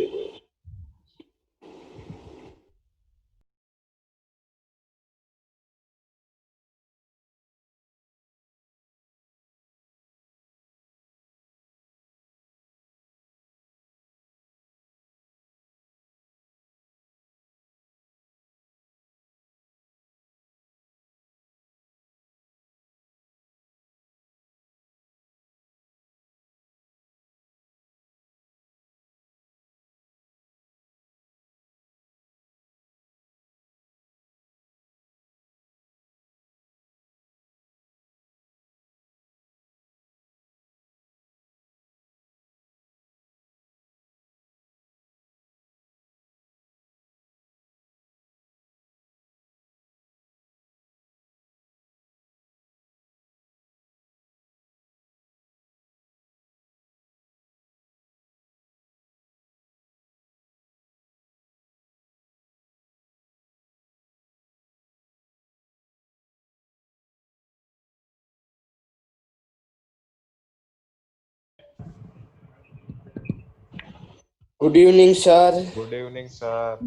Good evening sir. Good evening sir.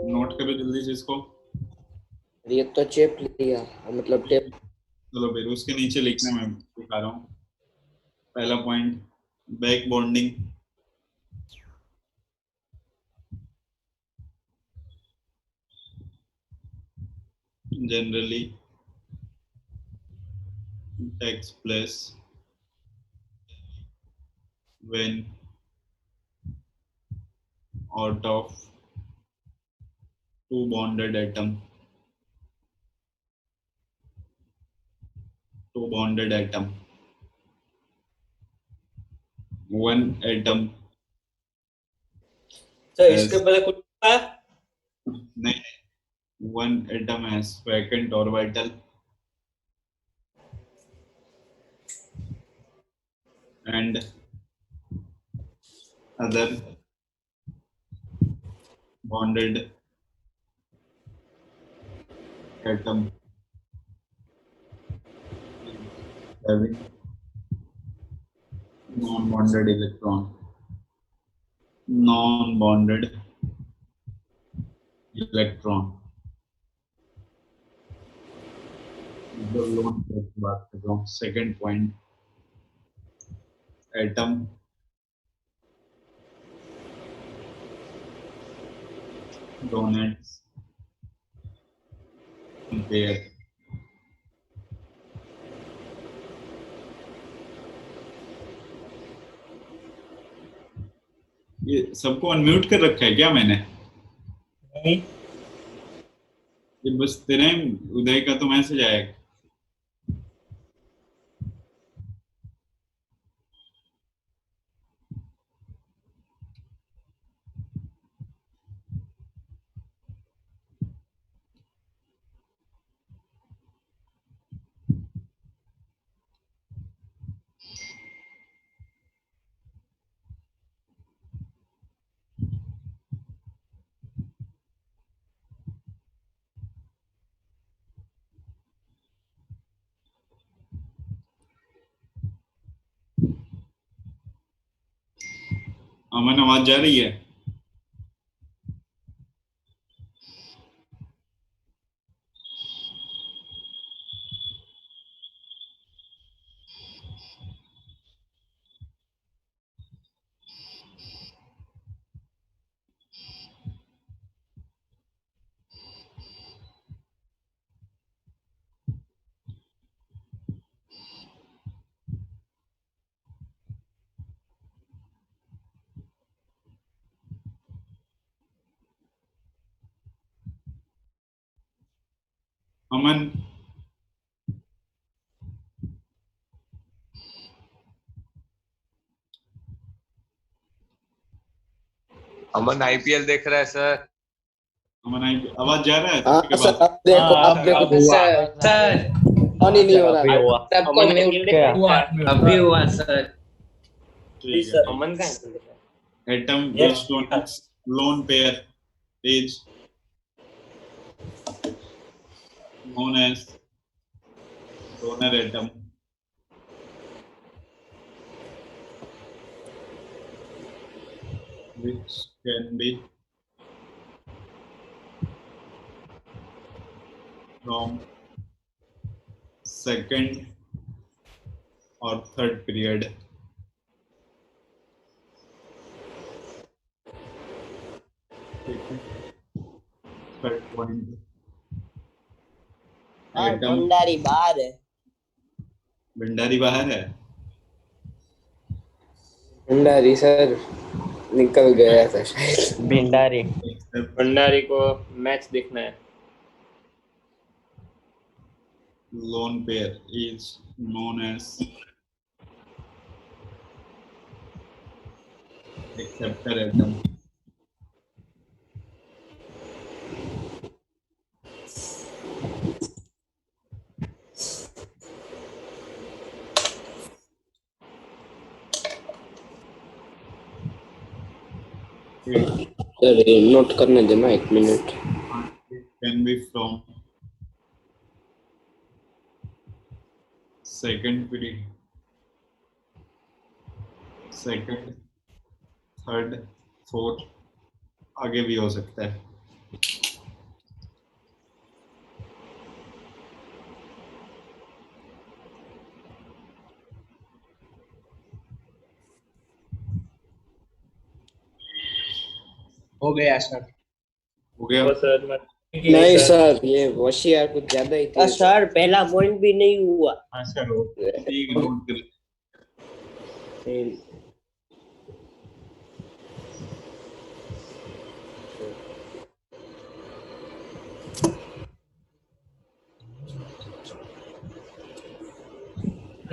Note करो जल्दी से इसको। ये तो चेप लिया, मतलब टेप। चलो फिर उसके नीचे लिखना मैं दिखा रहा हूँ। पहला point, back bonding. Generally takes place when out of two bonded atom, one atom sir has, इसके पहले कुछ था? नहीं, one atom has vacant orbital and other bonded atom having non-bonded electron. बात कर रहा हूँ। Second point, atom donates pair ये सबको अनम्यूट कर रखा है क्या मैंने? नहीं। ये बस तेरे उदय का तो मैसेज आएगा। अमन आवाज जा रही है? अमन अमन आईपीएल देख रहा है सर। अमन आवाज जा रहा है? हाँ सर, अब देखो, अब देखो सर ऑन ही नहीं हो रहा था। सबको म्यूट अभी हुआ सर। ठीक है। अमन का atom which donates lone pair is known as donor atom. Which can be from second or third period. Third point. Atom. Bhandari बाहर है भंडारी बाहर है. भंडारी सर निकल गया था शायद. भिंडारी. भंडारी को मैच देखना है. Lone pair is known as acceptor atom. Sir ये नोट करने देना 1 minute. It can be from second period, second, third, fourth, आगे भी हो सकता है. हो गया सर. हो गया. तो सर नहीं सर ये होशियार कुछ ज्यादा ही थे. सर पहला पॉइंट भी नहीं हुआ. हाँ सर हो. ठीक है नोट कर.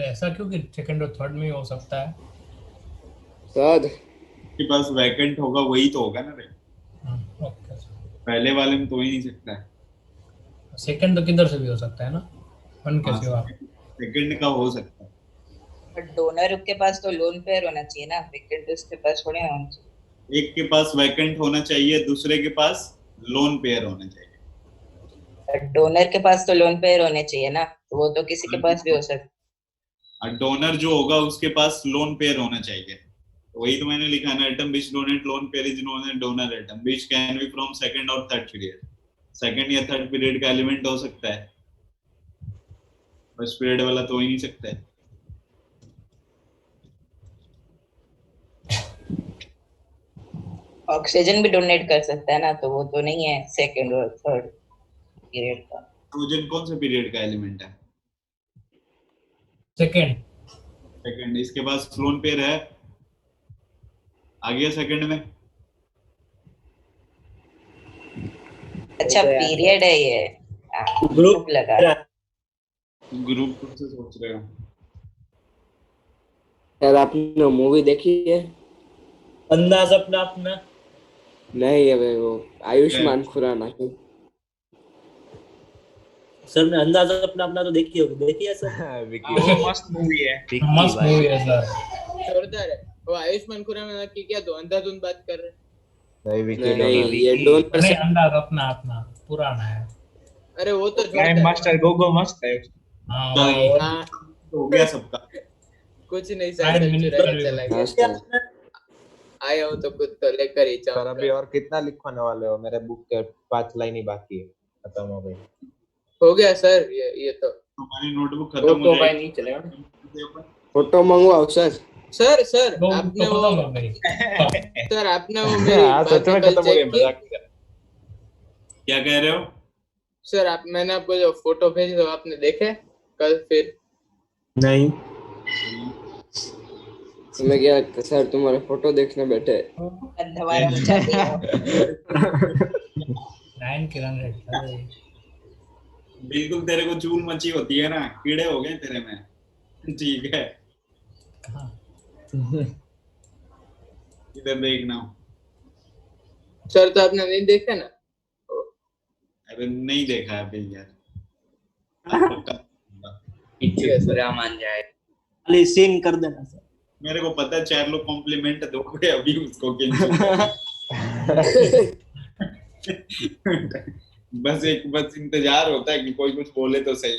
ऐसा क्यों कि सेकंड और थर्ड में ही हो सकता है? सर के पास वैकेंट होगा वही तो होगा ना रे. ओके. पहले वाले में तो ही नहीं सकता है. सेकंड तो किधर से भी हो सकता है ना, वन के सिवा. सेकंड का हो सकता है. बट डोनर के पास तो लोन पेयर होना चाहिए ना, विकेट उसके पास थोड़ी होना चाहिए. एक के पास वैकेंट होना चाहिए, दूसरे के पास लोन पेयर होना चाहिए. डोनर के पास तो लोन पेयर होने चाहिए ना, तो वो तो किसी के पास भी हो सकता है. डोनर जो होगा उसके पास लोन पेयर होना चाहिए. वही तो मैंने लिखा ना, atom which donate lone pair is known as donor atom which can be from second और थर्ड पीरियड. सेकंड या थर्ड पीरियड का एलिमेंट हो सकता है, फर्स्ट पीरियड वाला तो हो ही नहीं सकता है. ऑक्सीजन भी डोनेट कर सकता है ना, तो वो तो नहीं है सेकंड और थर्ड पीरियड का. ऑक्सीजन कौन से पीरियड का एलिमेंट है? सेकंड. सेकंड. इसके पास लोन पेयर है, आ गया सेकंड में. अच्छा पीरियड है ये. ग्रुप लगा. ग्रुप से सोच रहे हो. सर आपने मूवी देखी है? अंदाज अपना अपना. नहीं है वो आयुष्मान खुराना की. सर ने अंदाज अपना अपना तो देखी होगी. देखी है सर? मस्त मूवी है. मस्त मूवी है सर. जोरदार है. वो आयुष्मान खुराना की क्या तो अंधाधुन बात कर रहे हैं. नहीं ये डोनर नहीं अंदाज अपना अपना पुराना है. अरे वो तो टाइम मास्टर गोगो मस्त है. हाँ तो वही. हो गया सबका. कुछ नहीं Prime सर Minister चला गया. आया हूँ तो कुछ तो लेकर ही सर जाऊँ. अभी और कितना लिखवाने वाले हो? मेरे बुक के 5 लाइन ही बाकी है, खत्म हो गई. हो गया सर ये तो. हमारी नोटबुक खत्म हो जाएगी. नहीं चलेगा. Photo मंगवाओ sir. सर वो आपने तो वो खत्म हो गई. सर आपने वो मेरी सच में बातें खत्म हो गई. चेक की? मजाक किया. क्या कह रहे हो? सर आप मैंने आपको जो फोटो भेजे तो आपने देखे कल फिर? नहीं. मैं क्या सर तुम्हारे फोटो देखने बैठे. दोबारा बचाती हो. 9 की रन रेट. बिल्कुल तेरे को चूल मची होती है ना, कीड़े हो गए तेरे में. ठीक है. इधर देखना. सर तो आपने नहीं देखा ना? अरे नहीं देखा है अभी यार. मान जाए. खाली सीन कर देना सर. मेरे को पता है 4 लोग कॉम्प्लीमेंट दोगे अभी उसको. बस इंतजार होता है कि कोई कुछ बोले तो सही।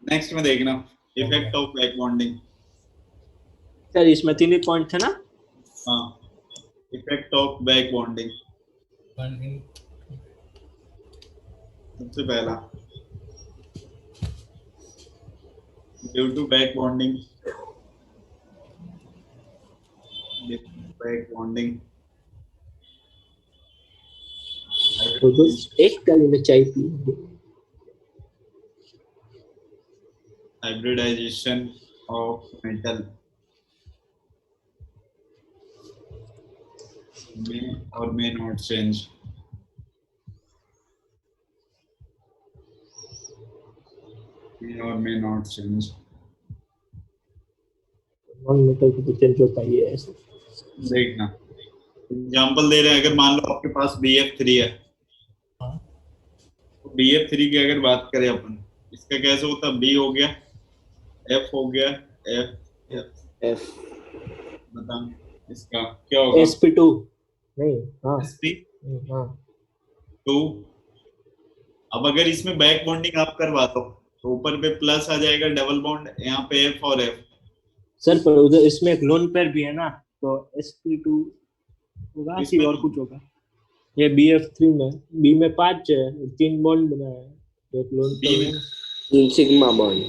नेक्स्ट में देखना effect of back bonding. Sir इसमें 3 ही पॉइंट थे ना? हाँ, इफेक्ट ऑफ बैक बॉन्डिंग सबसे पहला, ड्यू टू बैक बॉन्डिंग, तो एक गली में चाय पी। Hybridization of metal may or may not change. May or may not change. Non metal तो चेंज होता ही है ऐसे। देखना एग्जांपल दे रहे हैं, अगर मान लो आपके पास BF3 है, तो BF3 की अगर बात करें अपन, इसका कैसे होता, B हो गया, F हो गया, F बता इसका क्या होगा? sp2 नहीं, हाँ sp हाँ। 2। अब अगर इसमें बैक बॉन्डिंग आप करवा दो तो ऊपर पे प्लस आ जाएगा, डबल बॉन्ड, यहाँ पे F और F। सर पर उधर इसमें एक लोन पेयर भी है ना, तो sp2 होगा कि और कुछ होगा? ये BF3 में B में 5 है, 3 बॉन्ड बना है, एक लोन पेयर है, सिग्मा बॉन्ड।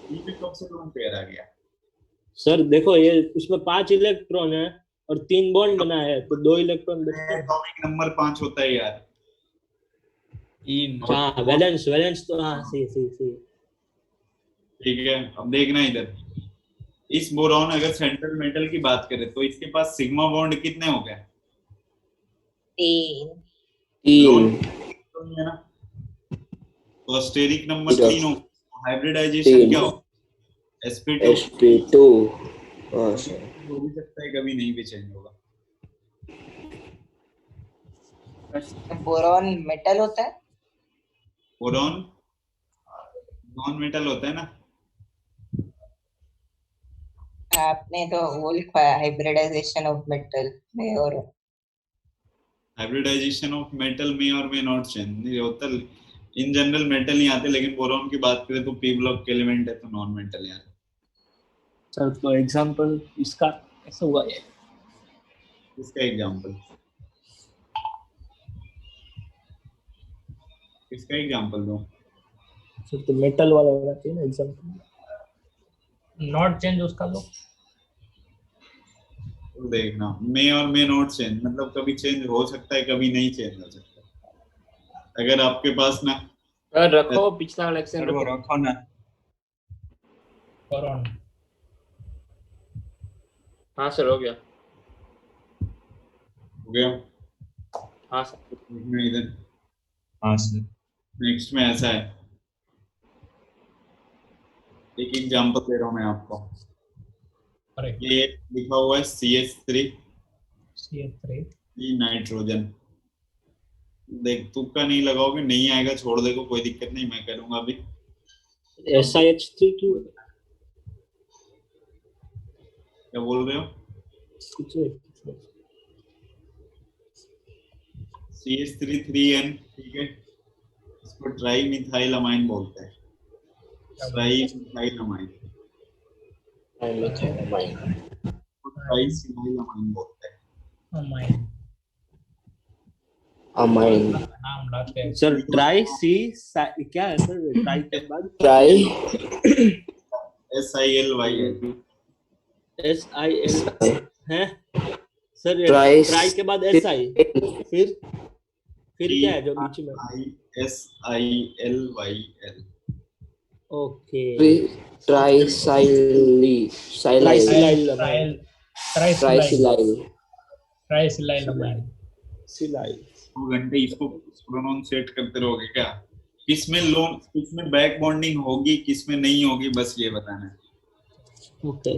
B में कौन सा लोन पेयर आ गया? सर देखो ये उसमें 5 इलेक्ट्रॉन है और 3 बॉन्ड बना है, तो 2 इलेक्ट्रॉन बचते हैं। एटॉमिक नंबर 5 होता है यार। हाँ वैलेंस तो हाँ सही। ठीक है, अब देखना इधर, इस बोरॉन अगर सेंट्रल मेटल की बात करें तो इसके पास सिग्मा बॉन्ड कितने हो गए? 3 है ना, तो स्टेरिक नंबर 3 हो, हाइब्रिडाइजेशन क्या हो? sp2 हाँ सर। हो भी सकता है, कभी नहीं भी चेंज होगा। बोरॉन मेटल होता है? बोरॉन नॉन मेटल होता है ना। आपने तो वो लिखा है हाइब्रिडाइजेशन ऑफ मेटल में, और हाइब्रिडाइजेशन ऑफ मेटल में और में नॉट चेंज नहीं होता, इन जनरल मेटल नहीं आते, लेकिन बोरॉन की बात करें तो p ब्लॉक के एलिमेंट है तो नॉन मेटल यार। सर तो एग्जांपल इसका कैसे हुआ ये? इसका एग्जांपल दो। सर तो मेटल वाला होना चाहिए ना एग्जांपल। नॉट चेंज उसका लो। तो देखना मे और मे नॉट चेंज, मतलब कभी चेंज हो सकता है, कभी नहीं चेंज हो सकता। अगर आपके पास ना रखो पिछला कलेक्शन रखो ना, बोरॉन हाँ सर हो गया। हाँ सर इधर हाँ सर। नेक्स्ट में ऐसा है, एक एग्जांपल दे रहा हूँ मैं आपको। ये लिखा हुआ है CH3 नाइट्रोजन। देख तुक्का नहीं लगाओगे, नहीं आएगा छोड़ देगा, कोई दिक्कत नहीं, मैं करूंगा अभी। SiH3 क्यों? क्या बोल रहे हो? कुछ नहीं। CH3 3N, ठीक है, इसको ट्राई मिथाइल अमाइन बोलते हैं। ट्राई मिथाइल अमाइन बोलते हैं। अमाइन नाम लाते हैं सर ट्राई सी क्या है सर? ट्राई के बाद ट्राई SILY SIL है सर। ट्राई ट्राई के बाद SI, फिर क्या है जो बीच में? SILYL। ओके, ट्राइसाइलिल सिलाई। 2 घंटे इसको प्रोनाउंसिएट करते रहोगे क्या? किसमें लोन, किसमें बैक बॉन्डिंग होगी, किसमें नहीं होगी, बस ये बताना है। ओके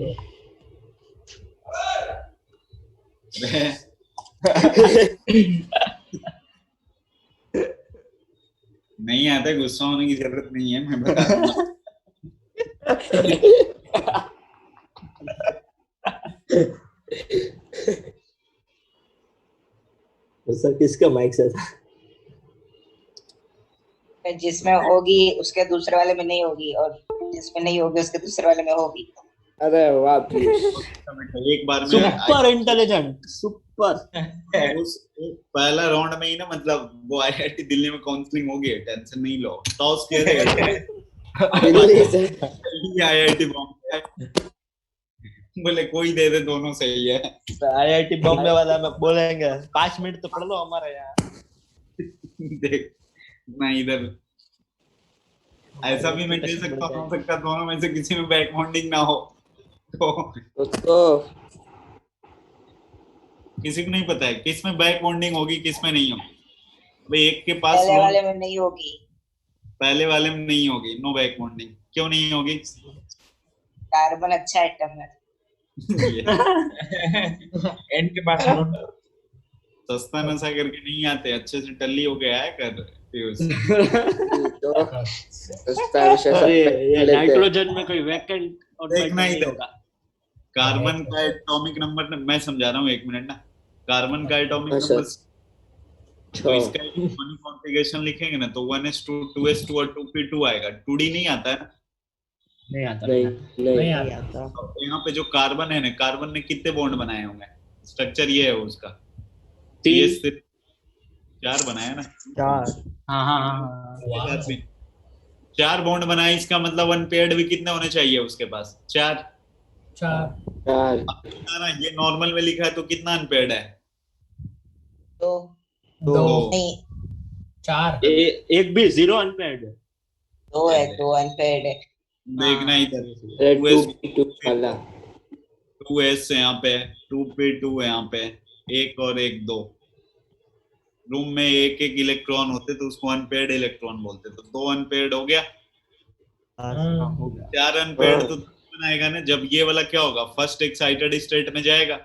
नहीं आता, गुस्सा होने की जरूरत नहीं है, मैं बता दूंगा। सर किसका माइक से था? जिसमें होगी उसके दूसरे वाले में नहीं होगी, और जिसमें नहीं होगी उसके दूसरे वाले में होगी। अरे वाह पीयूष। एक बार में सुपर इंटेलिजेंट, सुपर। उस पहला राउंड में ही ना, मतलब वो आईआईटी दिल्ली में काउंसलिंग हो गई, टेंशन नहीं लो। टॉस किया दिल्ली से आईआईटी बॉम्बे, बोले कोई दे दे, दोनों सही है। आईआईटी बॉम्बे वाला में बोलेंगे 5 मिनट तो पढ़ लो हमारे यहाँ। देख ना, इधर ऐसा भी मैं दे सकता हूँ, हो सकता दोनों में से किसी में बैक बॉन्डिंग ना हो तो किसी को नहीं पता है किस में बैक बॉन्डिंग होगी, किस में नहीं होगी। भाई एक के पास पहले वाले में नहीं होगी, पहले वाले में नहीं होगी, नो बैक बॉन्डिंग। क्यों नहीं होगी? कार्बन अच्छा आइटम है। एंड के पास सस्ता नशा करके नहीं आते, अच्छे से टल्ली हो गया है कर ये नाइट्रोजन में कोई वैकेंट और देखना ही नहीं होगा। कार्बन का एटॉमिक नंबर मैं समझा रहा हूँ, 1 मिनट ना। कार्बन का एटॉमिक नंबर, तो इसका कॉन्फ़िगरेशन लिखेंगे ना तो 1s2 2s2 और 2p2 आएगा। 2d नहीं आता है ना, नहीं आता, नहीं आता। तो यहाँ पे जो कार्बन है ना, कार्बन ने कितने बॉन्ड बनाए होंगे? स्ट्रक्चर ये है उसका, 4 बनाया ना, 4। हाँ 4 बॉन्ड बनाए। इसका मतलब अनपेयर्ड भी कितने होने चाहिए उसके पास? 4। ना ये नॉर्मल में लिखा है तो कितना अनपेयर्ड है? 2 नहीं 4। एक भी 0 अनपेयर्ड है। 2 है, 2 अनपेयर्ड है। देखना इधर 2s है यहाँ पे, 2p2 है यहाँ पे, 1 और 1 2। रूम में एक इलेक्ट्रॉन होते तो उसको अनपेयर्ड इलेक्ट्रॉन बोलते, तो 2 अनपेयर्ड हो गया। 4 अनपेयर्ड तो बनाएगा ना, जब ये वाला क्या होगा, फर्स्ट एक्साइटेड स्टेट में जाएगा,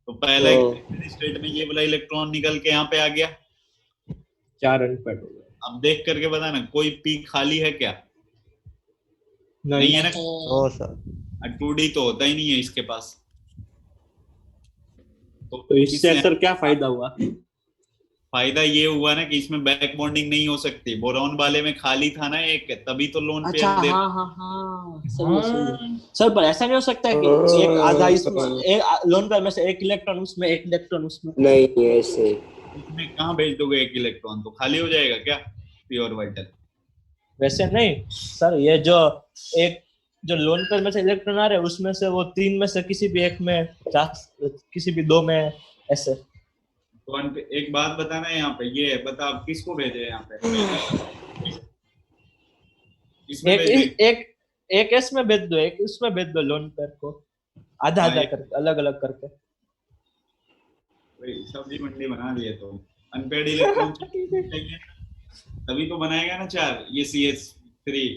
तो पहला एक्साइटेड स्टेट में ये वाला इलेक्ट्रॉन निकल के यहाँ पे आ गया, 4 अनपेयर्ड हो गए। अब देख करके बता ना, कोई पी खाली है क्या? नहीं है ना। सर 2d तो होता ही नहीं है इसके पास, तो इससे सर क्या फायदा हुआ? फायदा ये हुआ ना कि इसमें बैक बॉन्डिंग नहीं हो सकती। बोरॉन वाले में खाली था ना एक, तभी तो लोन पे अच्छा, हाँ सर, पर ऐसा नहीं हो सकता है कि एक आधा इसमें, एक लोन पेयर में से एक इलेक्ट्रॉन उसमें, एक इलेक्ट्रॉन उसमें? नहीं ऐसे इसमें कहाँ भेज दोगे एक इलेक्ट्रॉन? तो खाली हो जाएगा क्या प्योर वाइटल? वैसे नहीं सर, ये जो लोन पेयर में से इलेक्ट्रॉन आ रहे हैं उसमें से वो 3 में से किसी भी एक में, किसी भी 2 में, ऐसे। तो एक बात बताना है यहाँ पे, ये बता आप किसको भेजे यहाँ पे? एक इसमें भेज दो, एक इसमें भेज दो, लोन पेयर को आधा करके, अलग अलग करके। सब्जी मंडी बना दिए तो अनपेयर्ड इलेक्ट्रॉन चाहिए, तभी तो बनाएगा ना 4। ये CH3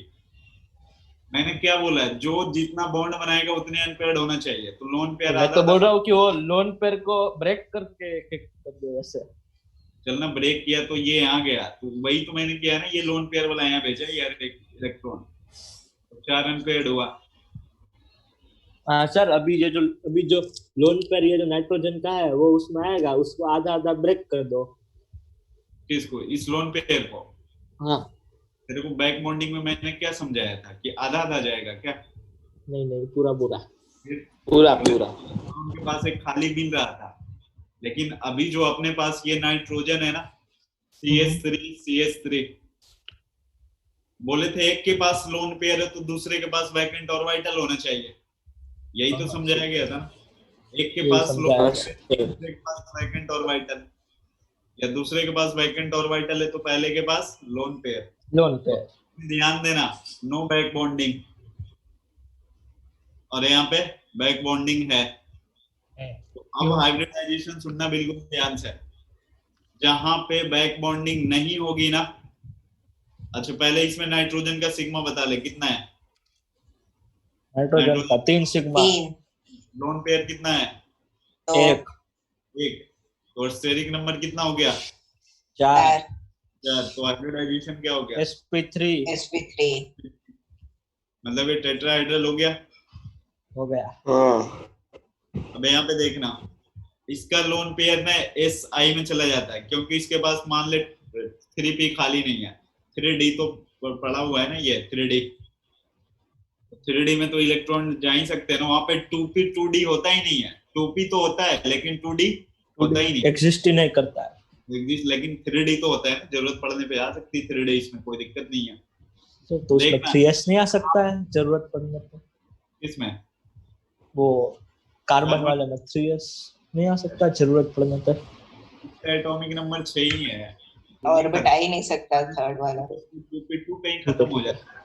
मैंने क्या बोला, जो जितना बॉन्ड बनाएगा उतने अनपेयर्ड होना चाहिए। तो लोन पेयर मैं तो बोल रहा हूँ कि वो लोन पेयर को ब्रेक करके कर दो ऐसे। चलना ब्रेक किया तो ये यहाँ गया, तो वही तो मैंने किया ना, ये लोन पेयर वाला यहाँ भेजा यार इलेक्ट्रॉन, तो 4 अनपेयर्ड हुआ। हाँ सर, अभी जो लोन पेयर ये जो नाइट्रोजन का है वो उसमें आएगा, उसको आधा आधा ब्रेक कर दो। किसको? इस लोन पेयर को? हाँ। तेरे को बैक बॉन्डिंग में मैंने क्या समझाया था कि आधा आधा जाएगा क्या? नहीं पूरा उनके पास एक खाली बिन रहा था, लेकिन अभी जो अपने पास ये नाइट्रोजन है ना, CH3 बोले थे एक के पास लोन पेयर है तो दूसरे के पास वैकेंट ऑर्बिटल होना चाहिए, यही तो समझाया गया था। एक के पास लोन पेयर, दूसरे के पास वैकेंट ऑर्बिटल, या दूसरे के पास वैकेंट ऑर्बिटल है तो पहले के पास लोन पेयर। ध्यान देना, नो बैक बॉन्डिंग, और यहाँ पे बैक बॉन्डिंग है। तो अब हाइब्रिडाइजेशन सुनना बिल्कुल ध्यान से, जहां पे बैक बॉन्डिंग नहीं होगी ना, अच्छा पहले इसमें नाइट्रोजन का सिग्मा बता ले, कितना है? नाइट्रोजन का 3 सिग्मा। लोन पेयर कितना है? 1। तो स्टेरिक नंबर कितना हो गया? 4। तो हाइब्रिडाइजेशन क्या हो गया? sp3 मतलब ये टेट्राहाइड्रल हो गया। अब यहाँ पे देखना, इसका लोन पेयर ना SI में चला जाता है, क्योंकि इसके पास मान ले 3p खाली नहीं है, 3d तो पड़ा हुआ है ना, ये 3d में तो इलेक्ट्रॉन जा ही सकते हैं ना, वहां पे 2p 2d होता ही नहीं है, 2p तो होता है लेकिन 2d होता ही नहीं, एग्जिस्ट ही नहीं करता है, लेकिन 3d तो होता है ना, जरूरत पड़ने पे आ सकती है 3d, इसमें कोई दिक्कत नहीं है। तो उसमें 3s नहीं आ सकता है जरूरत पड़ने पे? इसमें वो कार्बन वाले में 3s नहीं आ सकता जरूरत पड़ने पे? एटॉमिक नंबर 6 ही है और बट आ ही नहीं सकता थर्ड वाला, 2p2 कहीं खत्म हो जाता है,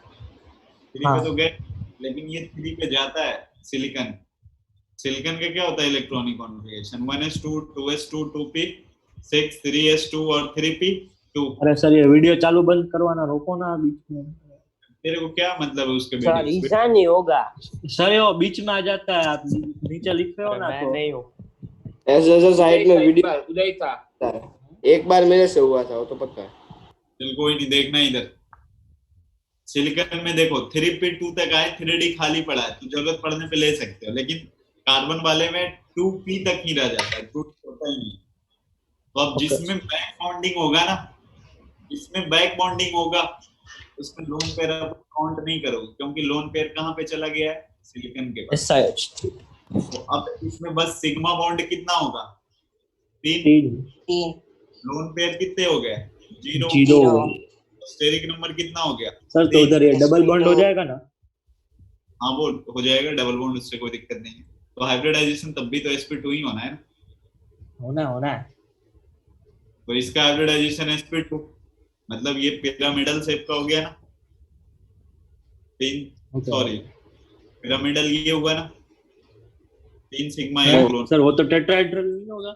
3 पे तो गए, लेकिन ये 3 पे जाता है। सिलिकॉन का क्या होता है electronic configuration? 1s2 2s2 2p 6 3s2 और 3p2। अरे सर ये वीडियो चालू बंद करवाना, रोको ना बीच में। तेरे को क्या मतलब है उसके सर वीडियो? ऐसा नहीं होगा सर ये बीच में आ जाता है, आप नीचे लिख रहे हो ना मैं तो नहीं हूँ। ऐसे साइड में वीडियो उदय था, एक बार मेरे से हुआ था, वो तो पता है। चल कोई नहीं, देखना इधर। सिलिकॉन में देखो 3p2 तक आए, 3d खाली पड़ा है, तो जरूरत पड़ने पे ले सकते हो, लेकिन कार्बन वाले में 2p तक ही रह जाता है, 2 होता ही नहीं। तो अब जिसमें बैक बॉन्डिंग होगा ना, जिसमें बैक बॉन्डिंग होगा उसमें लोन पेयर आप काउंट नहीं करोगे, क्योंकि लोन पेयर कहाँ पे चला गया है? सिलिकॉन के पास। SiH3 तो अब इसमें बस सिग्मा बॉन्ड कितना होगा? 3। 3 लोन पेयर कितने हो गए? 0। 0। स्टेरिक नंबर कितना हो गया? सर तो उधर ये डबल बॉन्ड हो जाएगा ना? हाँ वो हो जाएगा डबल बॉन्ड, उससे कोई दिक्कत नहीं है। तो हाइब्रिडाइजेशन तब भी तो sp2 ही होना है ना, होना है। तो इसका हाइब्रिडाइजेशन sp2, मतलब ये पिरामिडल शेप का हो गया ना, 3 सॉरी पिरामिडल ये हुआ ना, 3 सिग्मा 1 लोन। सर वो तो टेट्राहेड्रल नहीं होगा?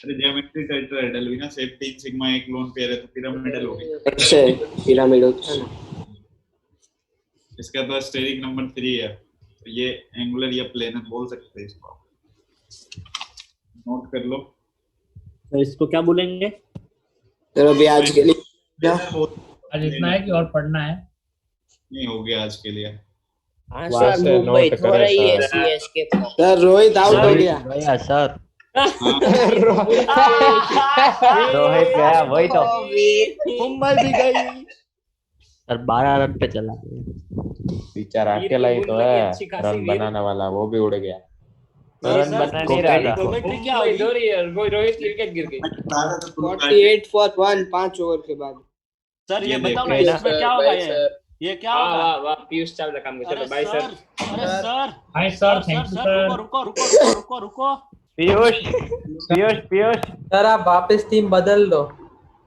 अरे ज्योमेट्री टेट्राहेड्रल भी ना, शेप 3 सिग्मा 1 लोन पेयर है तो पिरामिडल हो गया। ऐसे पिरामिड होता है ना। इसका तो स्टेरिक नंबर 3 है, तो ये एंगुलर या प्लेनर बोल सकते हैं इसको, नोट कर लो। तो इसको क्या बोलेंगे? चलो भी आज के लिए आज इतना है कि और पढ़ना है? नहीं हो गया आज के लिए। हाँ वहाँ सर से मुंबई नोट थोड़ा ही करे है सर। CSK का। सर रोहित आउट हो गया। गया सर, हाँ, रोहित गया, वही तो मुंबई भी गई। सर 12 रन पे चला गया। बेचारा अकेला ही तो है रन बनाने वाला, वो भी उड़ गया। रन बना नहीं रहा था। ज्योमेट्री क्या होगी? रोहित क्रिकेट गिर गई। 48 फॉर 1 5 ओवर के बाद। सर ये ये बताओ ना देखो इसमें क्या होगा? ये क्या वाह होगा? वाह वाह, पीयूष चावला काम कर। चलो बाय सर। अरे sir hi sir, thank you sir. रुको। पीयूष सर आप वापस टीम बदल दो।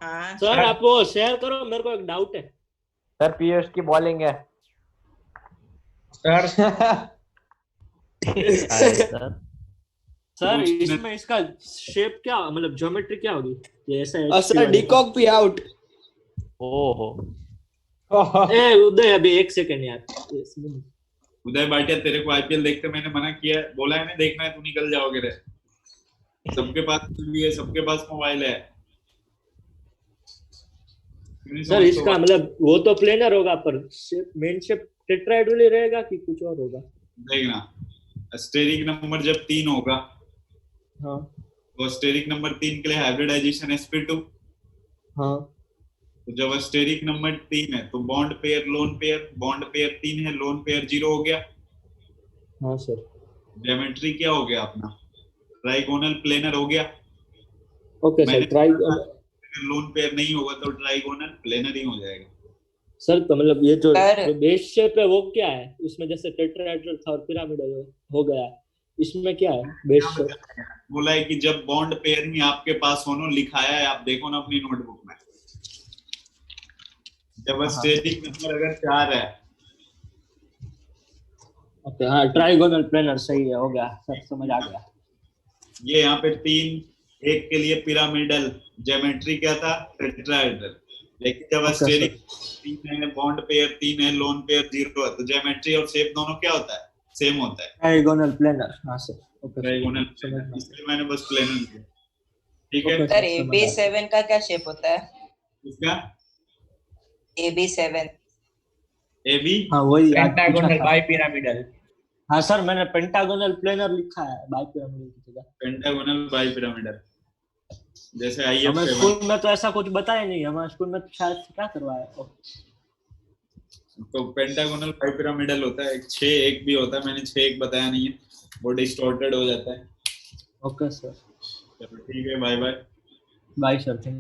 हाँ सर आप वो शेयर करो, मेरे को एक डाउट है। सर पीयूष की बॉलिंग है। सर सर इसमें इसका शेप क्या, मतलब ज्योमेट्री क्या होगी? ये ऐसा सर डिकॉक भी आउट। ओहो ए उदय अभी 1 सेकंड यार। उदय भाटिया, तेरे को आईपीएल देखते मैंने मना किया है, बोला है ना देखना है, तू निकल जाओगे रे। सबके पास टीवी है, सबके पास मोबाइल है। सर इसका मतलब वो तो प्लेनर होगा, पर शेप मेन शेप टेट्राहेड्रल ही रहेगा कि कुछ और होगा? देखना स्टेरिक नंबर जब 3 होगा, हाँ तो स्टेरिक नंबर 3 के लिए हाइब्रिडाइजेशन sp2। हाँ तो जब स्टेरिक नंबर 3 है तो bond pair lone pair, bond pair 3 है, लोन पेयर 0 हो गया। हाँ सर। ज्योमेट्री क्या हो गया अपना? ट्राइगोनल प्लेनर हो गया। Okay sir. अगर लोन पेयर नहीं होगा तो ट्राइगोनल प्लेनर ही हो जाएगा। सर तो मतलब ये जो सर। बेस शेप है वो क्या है? उसमें जैसे टेट्राहेड्रल था और पिरामिडल हो गया, इसमें क्या है बेस शेप? बोला है कि जब बॉन्ड पेयर ही आपके पास होनो, लिखाया है, आप देखो ना अपनी नोटबुक में। जब स्टेरिक नंबर अगर 4 है, ओके हाँ ट्राइगोनल प्लेनर सही है, हो गया सर, समझ आ गया। ये यहाँ पे 3 1 के लिए पिरामिडल, ज्योमेट्री क्या था? टेट्राहेड्रल। लेकिन जब स्टेरिक 3 है, बॉन्ड पेयर 3 है, लोन पेयर 0 है, तो ज्योमेट्री और शेप दोनों क्या होता है? सेम होता है, ट्राइगोनल प्लेनर। हाँ सर ओके। ट्राइगोनल प्लेनर, इसलिए मैंने बस प्लेनर लिया। ठीक है सर AB7 का क्या शेप होता है? इसका AB7 AB हाँ वही पेंटागोनल बाई पिरामिडल। हाँ सर मैंने पेंटागोनल प्लेनर लिखा है बाई पिरामिडल की जगह। Pentagonal bi pyramidal. जैसे आई हमारे स्कूल में तो ऐसा कुछ बताया नहीं, हमारे स्कूल में तो शायद क्या करवाया। तो पेंटागोनल फाइव पिरामिडल होता है, 6 एक भी होता है, मैंने 6 एक बताया नहीं है, वो डिस्टॉर्टेड हो जाता है। ओके सर, चलो ठीक है, bye bye. Bye sir, thank